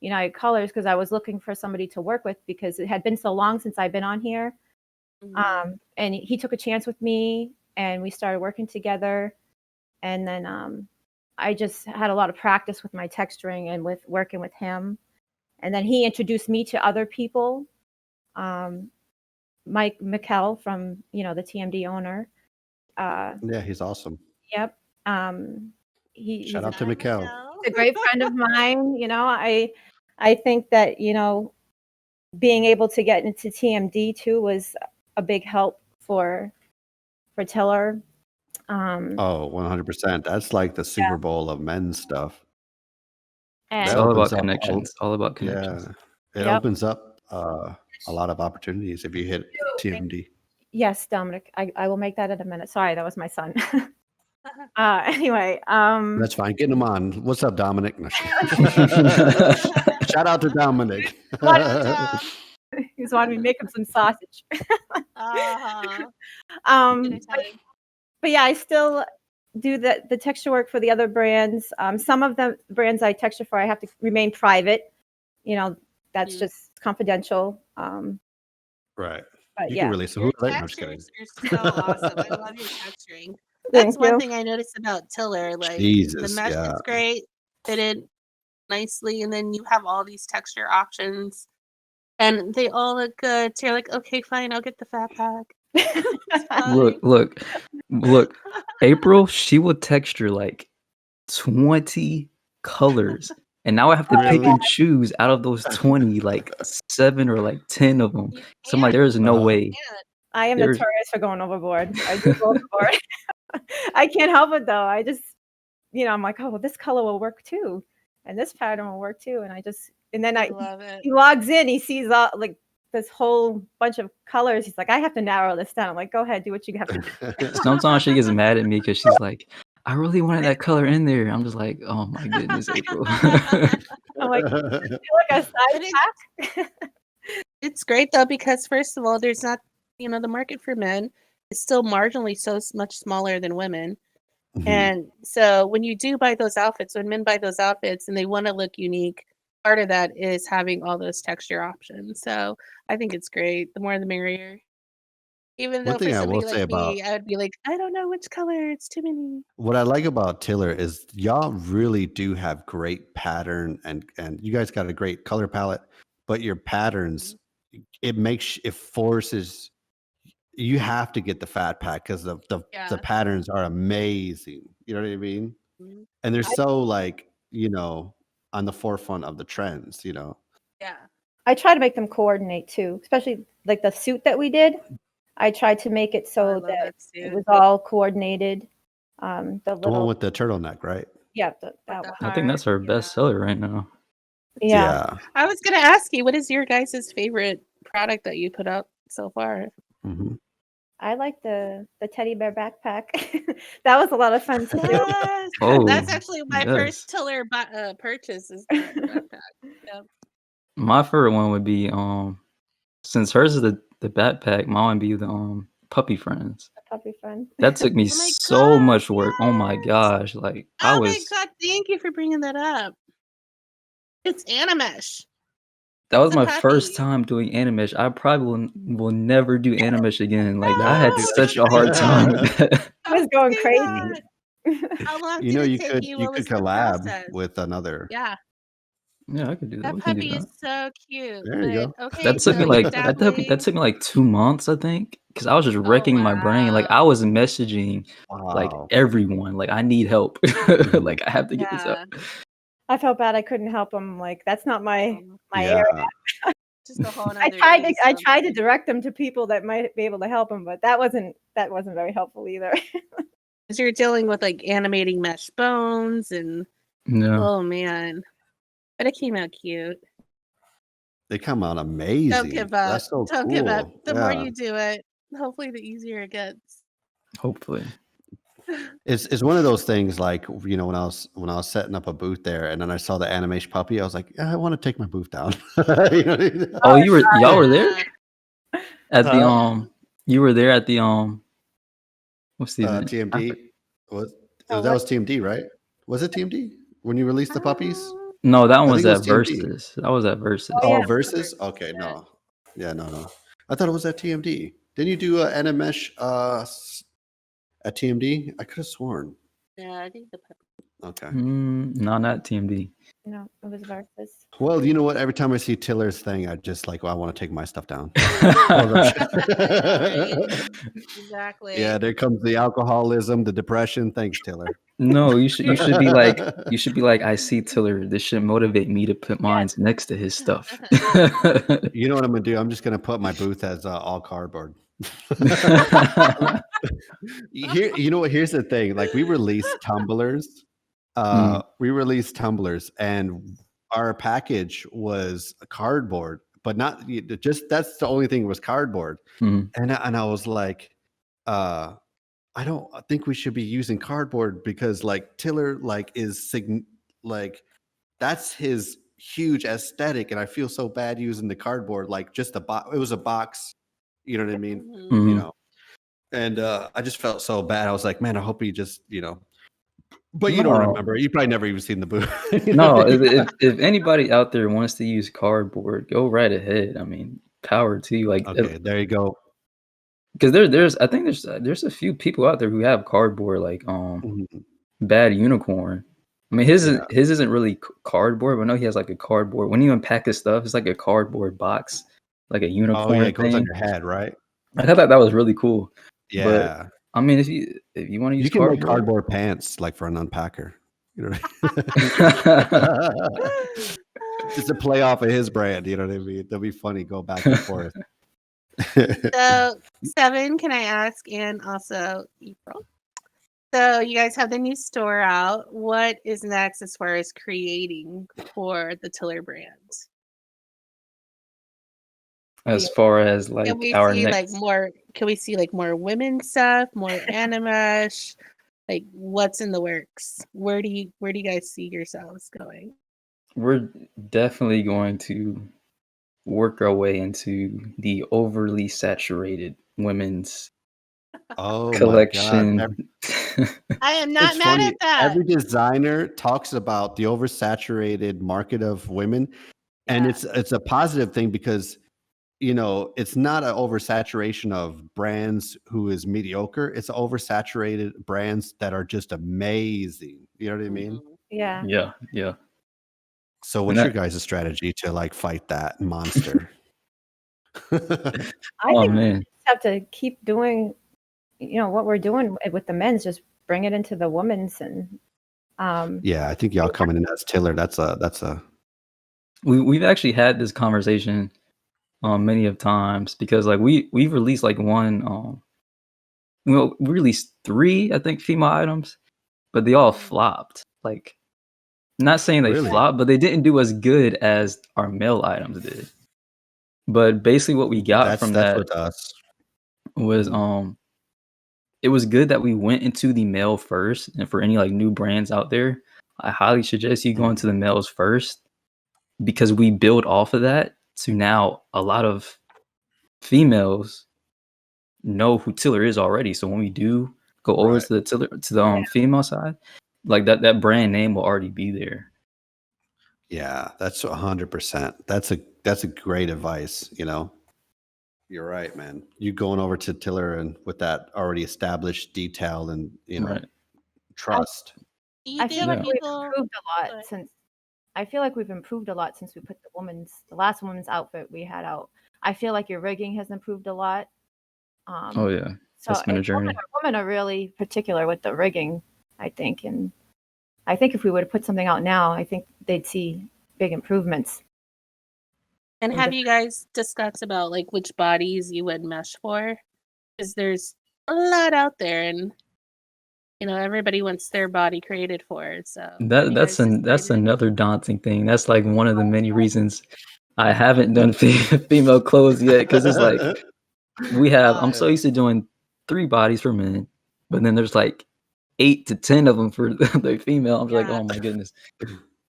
United Colors because I was looking for somebody to work with because it had been so long since I've been on here. And he took a chance with me and we started working together. And then I just had a lot of practice with my texturing and with working with him. And then he introduced me to other people. Mike Mikkel from, the TMD owner. Yeah, he's awesome. Yep. Shout out to Mikkel. He's a great friend of mine. I think that, being able to get into TMD too was a big help for Tiller. 100%. That's like the Super Bowl of men's stuff. It's all about connections. All about connections. Yeah. It opens up a lot of opportunities if you hit TMD. Yes, Dominic. I will make that in a minute. Sorry, that was my son. Anyway, that's fine. Getting him on. What's up, Dominic? No, shout out to Dominic. He's wanting me to make him some sausage. But yeah, I still do the texture work for the other brands. Some of the brands I texture for, I have to remain private. That's just confidential. Right. But you yeah, can release them. Your textures are so awesome. I love your texturing. That's one thing I noticed about Tiller. Like the mesh is great, fitted nicely, and then you have all these texture options, and they all look good. So you're like, okay, fine, I'll get the fat pack. Look. April, she will texture like 20 colors. And now I have to pick and choose out of those 20, like 7 or like 10 of them. So I'm like, there's no way. I am notorious for going overboard. I do go overboard. I can't help it though. I just, I'm like, oh, well, this color will work too. And this pattern will work too. And then he logs in, he sees all like this whole bunch of colors. He's like, I have to narrow this down. I'm like, go ahead, do what you have to do. Sometimes she gets mad at me because she's like, I really wanted that color in there. I'm just like, oh my goodness, April. I'm like, a side pack. It's great though because first of all, there's not, the market for men is still marginally so much smaller than women. And so when you do buy those outfits, when men buy those outfits and they want to look unique, part of that is having all those texture options. So I think it's great. The more the merrier. Even though for somebody like me, I would be like, I don't know which color. It's too many. What I like about Tiller is y'all really do have great pattern and you guys got a great color palette, but your patterns, it forces you have to get the fat pack because the patterns are amazing. You know what I mean? Mhm. And they're so like, on the forefront of the trends, Yeah. I try to make them coordinate too, especially like the suit that we did. I tried to make it I so love that that it suit. was all coordinated. The The one little, with the turtleneck, right? yeah, With that the one. I think that's heart. our best seller right now. Yeah. I was gonna ask you, what is your guys' favorite product that you put up so far? Mm-hmm. I like the teddy bear backpack. That was a lot of fun to do. Yes, Oh, that's actually my yes. first tiller purchase. Is the backpack. Yep. My favorite one would be since hers is the backpack, mine would be the puppy friends. Puppy fun. That took me Oh my so God, much work. Oh my yes. gosh. Like I Oh my was God, thank you for bringing that up. It's Animesh. that was It's a my first puppy. time doing Animesh. I probably will never do Animesh again. Like I Never had do such it. a hard time with that. I was Don't going say crazy. that. How long You did know, it you take could you? you What could was the collab process? with another. Yeah, Yeah, I could do that. that We can do puppy is that. so cute. There you But go. okay, That took so me you like dabbling. that took me like 2 months, I think, because I was just Oh wrecking my brain. Like I wow. was messaging like Wow. everyone, like I need help. Mhm. Like I have to get this Yeah. up. I felt bad I couldn't help him. Like that's not my Yeah. area. Just a whole I nother tried to beast. I tried to direct them to people that might be able to help him, but that wasn't very helpful either. Because you're dealing with like animating mesh bones and Yeah. oh man. But it came out cute. They come out amazing. Don't give up. That's so Don't cool. give up. The more Yeah. you do it, hopefully the easier it gets. Hopefully. It's one of those things like, when I was setting up a booth there and then I saw the animation puppy, I was like, yeah, I want to take my booth down. You know what I mean? Oh, y'all were there Yeah. at the Huh? you were there at the what's the event? TMD was Oh, that what? was TMD, right? Was it TMD when you released the puppies? No, that one I was think it was at TMD. Versus. That was at Versus. Oh, yeah. Oh, versus? Okay, no. Yeah, no. I thought it was at TMD. Didn't you do a NMS at TMD? I could have sworn. Yeah, I think the puppy. Okay. No, not TMD. No, it was Versus. Well, you know what? Every time I see Tiller's thing, I just like, I want to take my stuff down. Exactly. Yeah, there comes the alcoholism, the depression. Thanks, Tiller. No, you should be like I see Tiller. This should motivate me to put mine next to his stuff. You know what I'm gonna do? I'm just gonna put my booth as all cardboard. Here, you know what? Here's the thing. Like we released tumblers. And our package was cardboard, but not just that's the only thing was cardboard. Mhm. And I was like, I don't think we should be using cardboard because like Tiller like like that's his huge aesthetic, and I feel so bad using the cardboard. Like just a box, it was a box, you know what I mean? Mhm. You know, and I just felt so bad. I was like, man, I hope he just but you don't No. remember. You probably never even seen the booth. No, if anybody out there wants to use cardboard, go right ahead. I mean, power to you. Like, Okay, there you go. because I think there's a few people out there who have cardboard, like Mhm. Bad Unicorn. I mean, his Yeah. isn't really cardboard, but I know he has like a cardboard. When you unpack his stuff, it's like a cardboard box, like a Oh unicorn yeah, it goes on thing. your head, right? I thought that was really cool. Yeah. But I mean, if you want to use You can make cardboard, cardboard pants like for an unpacker. You know, just a play off of his brand. You know what I mean? That'd be funny. Go back and forth. So, Seven, can I ask, and also April? So, you guys have the new store out. What is next as far as creating for the Tiller brand? as far as Can like we our see next, like more? Can we see like more women's stuff, more animesh? Like, what's in the works? Where do you guys see yourselves going? we're definitely going to work our way into the overly saturated women's Oh collection. my God. I am not It's mad funny. at that. Every designer talks about the oversaturated market of women, and Yeah. it's a positive thing because it's not an oversaturation of brands who is mediocre. It's oversaturated brands that are just amazing. You know what I mean? Mhm. Yeah. Yeah. So, And what's your that, guys' strategy to like fight that monster? I oh think man, have to keep doing, what we're doing with the men's. Just bring it into the women's, and yeah, I think y'all coming in as Tiller. That's a. We've actually had this conversation many of times, because like we've released like one we released 3, I think, female items, but they all flopped. Like, not saying they Really? flopped, but they didn't do as good as our male items did. But basically what we got from That's that with us. was it was good that we went into the male first. And for any like new brands out there, I highly suggest you go into the males first, because we build off of that. So now a lot of females know who Tiller is already. So when we do go over Right. to the Tiller, to the female side, like that brand name will already be there. Yeah, that's 100%. That's a great advice. You're right, man. You going over to Tiller and with that already established detail and Right. trust. Do you I feel think like we've people? improved a lot Good. since. I feel like we've improved a lot since we put the last woman's outfit we had out. I feel like your rigging has improved a lot. Oh yeah, So that's been a journey. women are really particular with the rigging, I think, and I think if we were to put something out now, I think they'd see big improvements. And have you guys discussed about like which bodies you would mesh for? Because there's a lot out there, and everybody wants their body created for it. So That's another daunting thing. That's like one of the many reasons I haven't done female clothes yet, because it's like I'm so used to doing 3 bodies for men, but then there's like 8 to 10 of them for the female. I'm like, oh my goodness.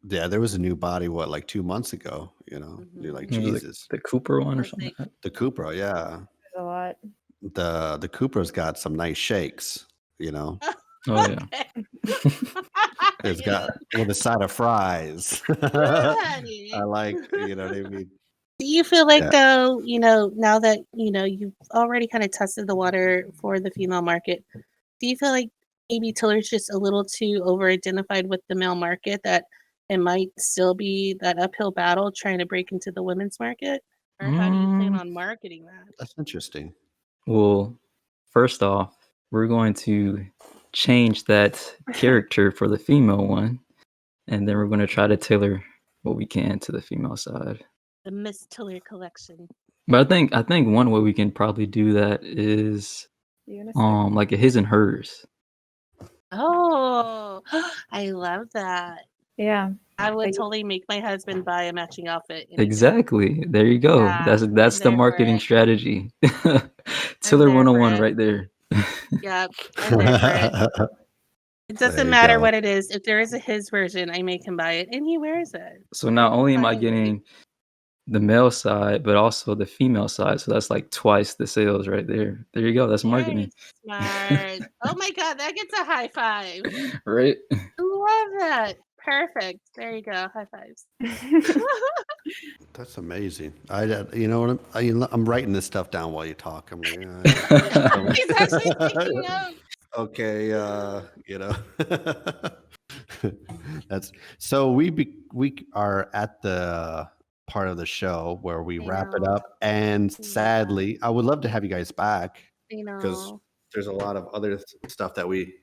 Yeah, there was a new body, what, like 2 months ago, You're like, Jesus. The Cooper one or something like that. The Cupra, yeah. There's a lot. The Cupra's got some nice shakes, Oh yeah. It's got with a side of fries. I like, you know what I mean? Do you feel like though, now that you've already kind of tested the water for the female market, do you feel like maybe Tiller's just a little too over-identified with the male market, that it might still be that uphill battle trying to break into the women's market? Or how do you plan on marketing that? That's interesting. Well, first off, we're going to change that character for the female one, and then we're going to try to tailor what we can to the female side. The Miss Tiller collection. But I think one way we can probably do that is like a his and hers. Oh, I love that. Yeah. I would totally make my husband buy a matching outfit. Exactly. There you go. Yeah, That's the marketing strategy. Tiller 101 right there. Yeah, I'm there for it. It doesn't matter what it is. If there is a his version, I make him buy it, and he wears it. So not only am I getting the male side, but also the female side. So that's like twice the sales right there. There you go. That's marketing. Smart. Oh my God, that gets a high five. Right? Love that. Perfect. There you go. High fives. That's amazing. You know what? I'm writing this stuff down while you talk. I'm like, he's actually taking notes. Okay, that's so we are at the part of the show where we wrap it up, and sadly, I would love to have you guys back because there's a lot of other stuff that we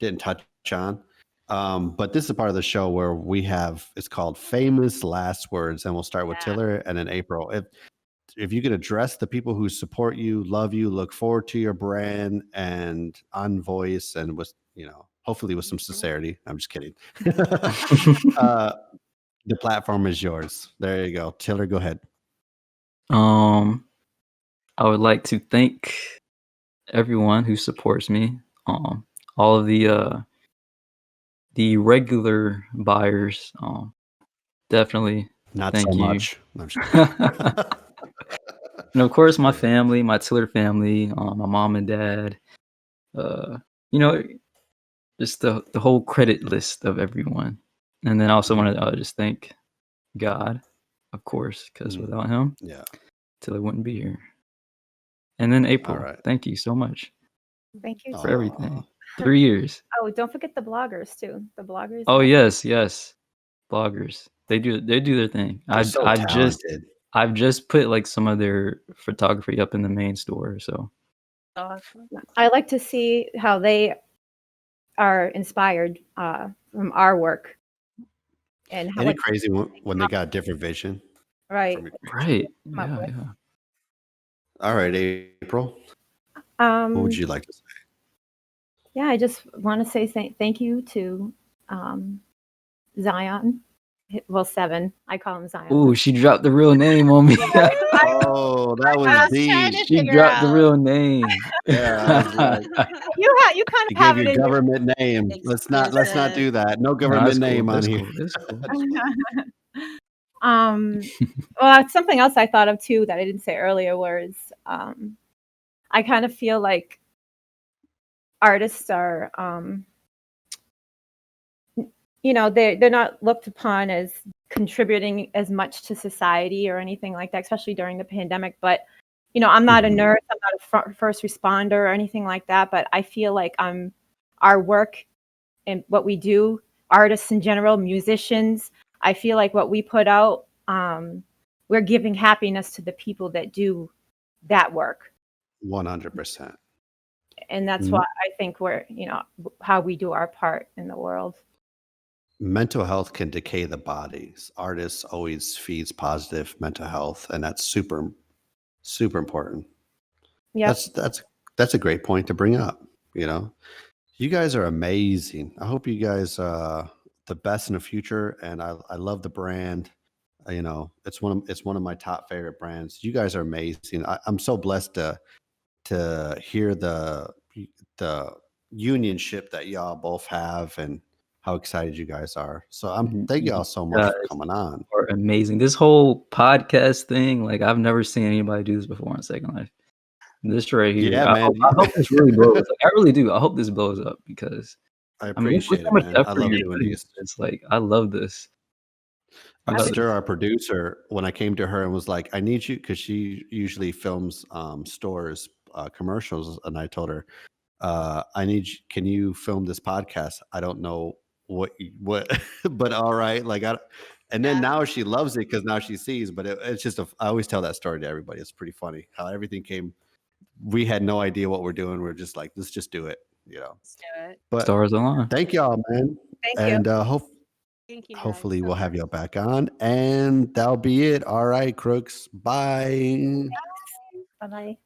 didn't touch on. But this is a part of the show where it's called Famous Last Words, and we'll start with Tiller and then Aprelle. If you could address the people who support you, love you, look forward to your brand, and on voice, and with hopefully with some sincerity. I'm just kidding. The platform is yours. There you go. Tiller, go ahead. I would like to thank everyone who supports me. All of the regular buyers. Definitely. Not thank so you. Much. No, I'm just kidding. And of course, my family, my Tiller family, my mom and dad. Just the whole credit list of everyone. And then I also want to just thank God, of course, because without him, Tiller wouldn't be here. And then Aprelle, thank you so much. Thank you for everything. 3 years. Oh, don't forget the bloggers too. The bloggers. Oh yes, bloggers. They do their thing. I've just put like some of their photography up in the main store. So Awesome. I like to see how they are inspired from our work, and how Isn't it crazy when they got a different vision? right. Right. Come up Yeah. with. Yeah. All right, April. What would you like to say? Yeah, I just want to say thank you to Zion. Well, 7. I call him Zion. Ooh, she dropped the real name on me. Oh, that I was was deep. trying to She figure dropped the out. real name. Yeah, I was like, You kind he of have gave it you a in your government name. Let's not do that. No No, government that's cool. name on That's here. cool. That's cool. Well, something else I thought of too that I didn't say earlier was I kind of feel like artists are they're not looked upon as contributing as much to society or anything like that, especially during the pandemic. But I'm not a nurse, I'm not a first responder or anything like that, but I feel like our work and what we do, artists in general, musicians, I feel like what we put out, we're giving happiness to the people that do that work. 100%. And that's why I think we're, how we do our part in the world. Mental health can decay the bodies. Artists always feeds positive mental health, and that's super, super important. Yeah. That's a great point to bring up. You guys are amazing. I hope you guys the best in the future, and I love the brand. It's one of my top favorite brands. You guys are amazing. I'm so blessed to hear the unionship that y'all both have and how excited you guys are. So thank y'all so much for coming on. Are amazing. This whole podcast thing, like I've never seen anybody do this before on Second Life. This right here, Yeah, I man. hope this really blows up. I really do. I hope this blows up because I appreciate look how it, much man. I effort love you're doing putting these. into this. Like, I love this. I love Esther, our producer, when I came to her and was like, I need you, because she usually films stores commercials, and I told her, can you film this podcast? I don't know what but all right, and then now she loves it because now she sees. But it's just I always tell that story to everybody. It's pretty funny how everything came. We had no idea what we're doing. We're just like, let's just do it, Let's do it. But stars align. thank y'all, man. Thank And you. Thank you. hopefully guys so we'll have much. y'all back on, and that'll be it. All right, crooks. Bye. Bye-bye.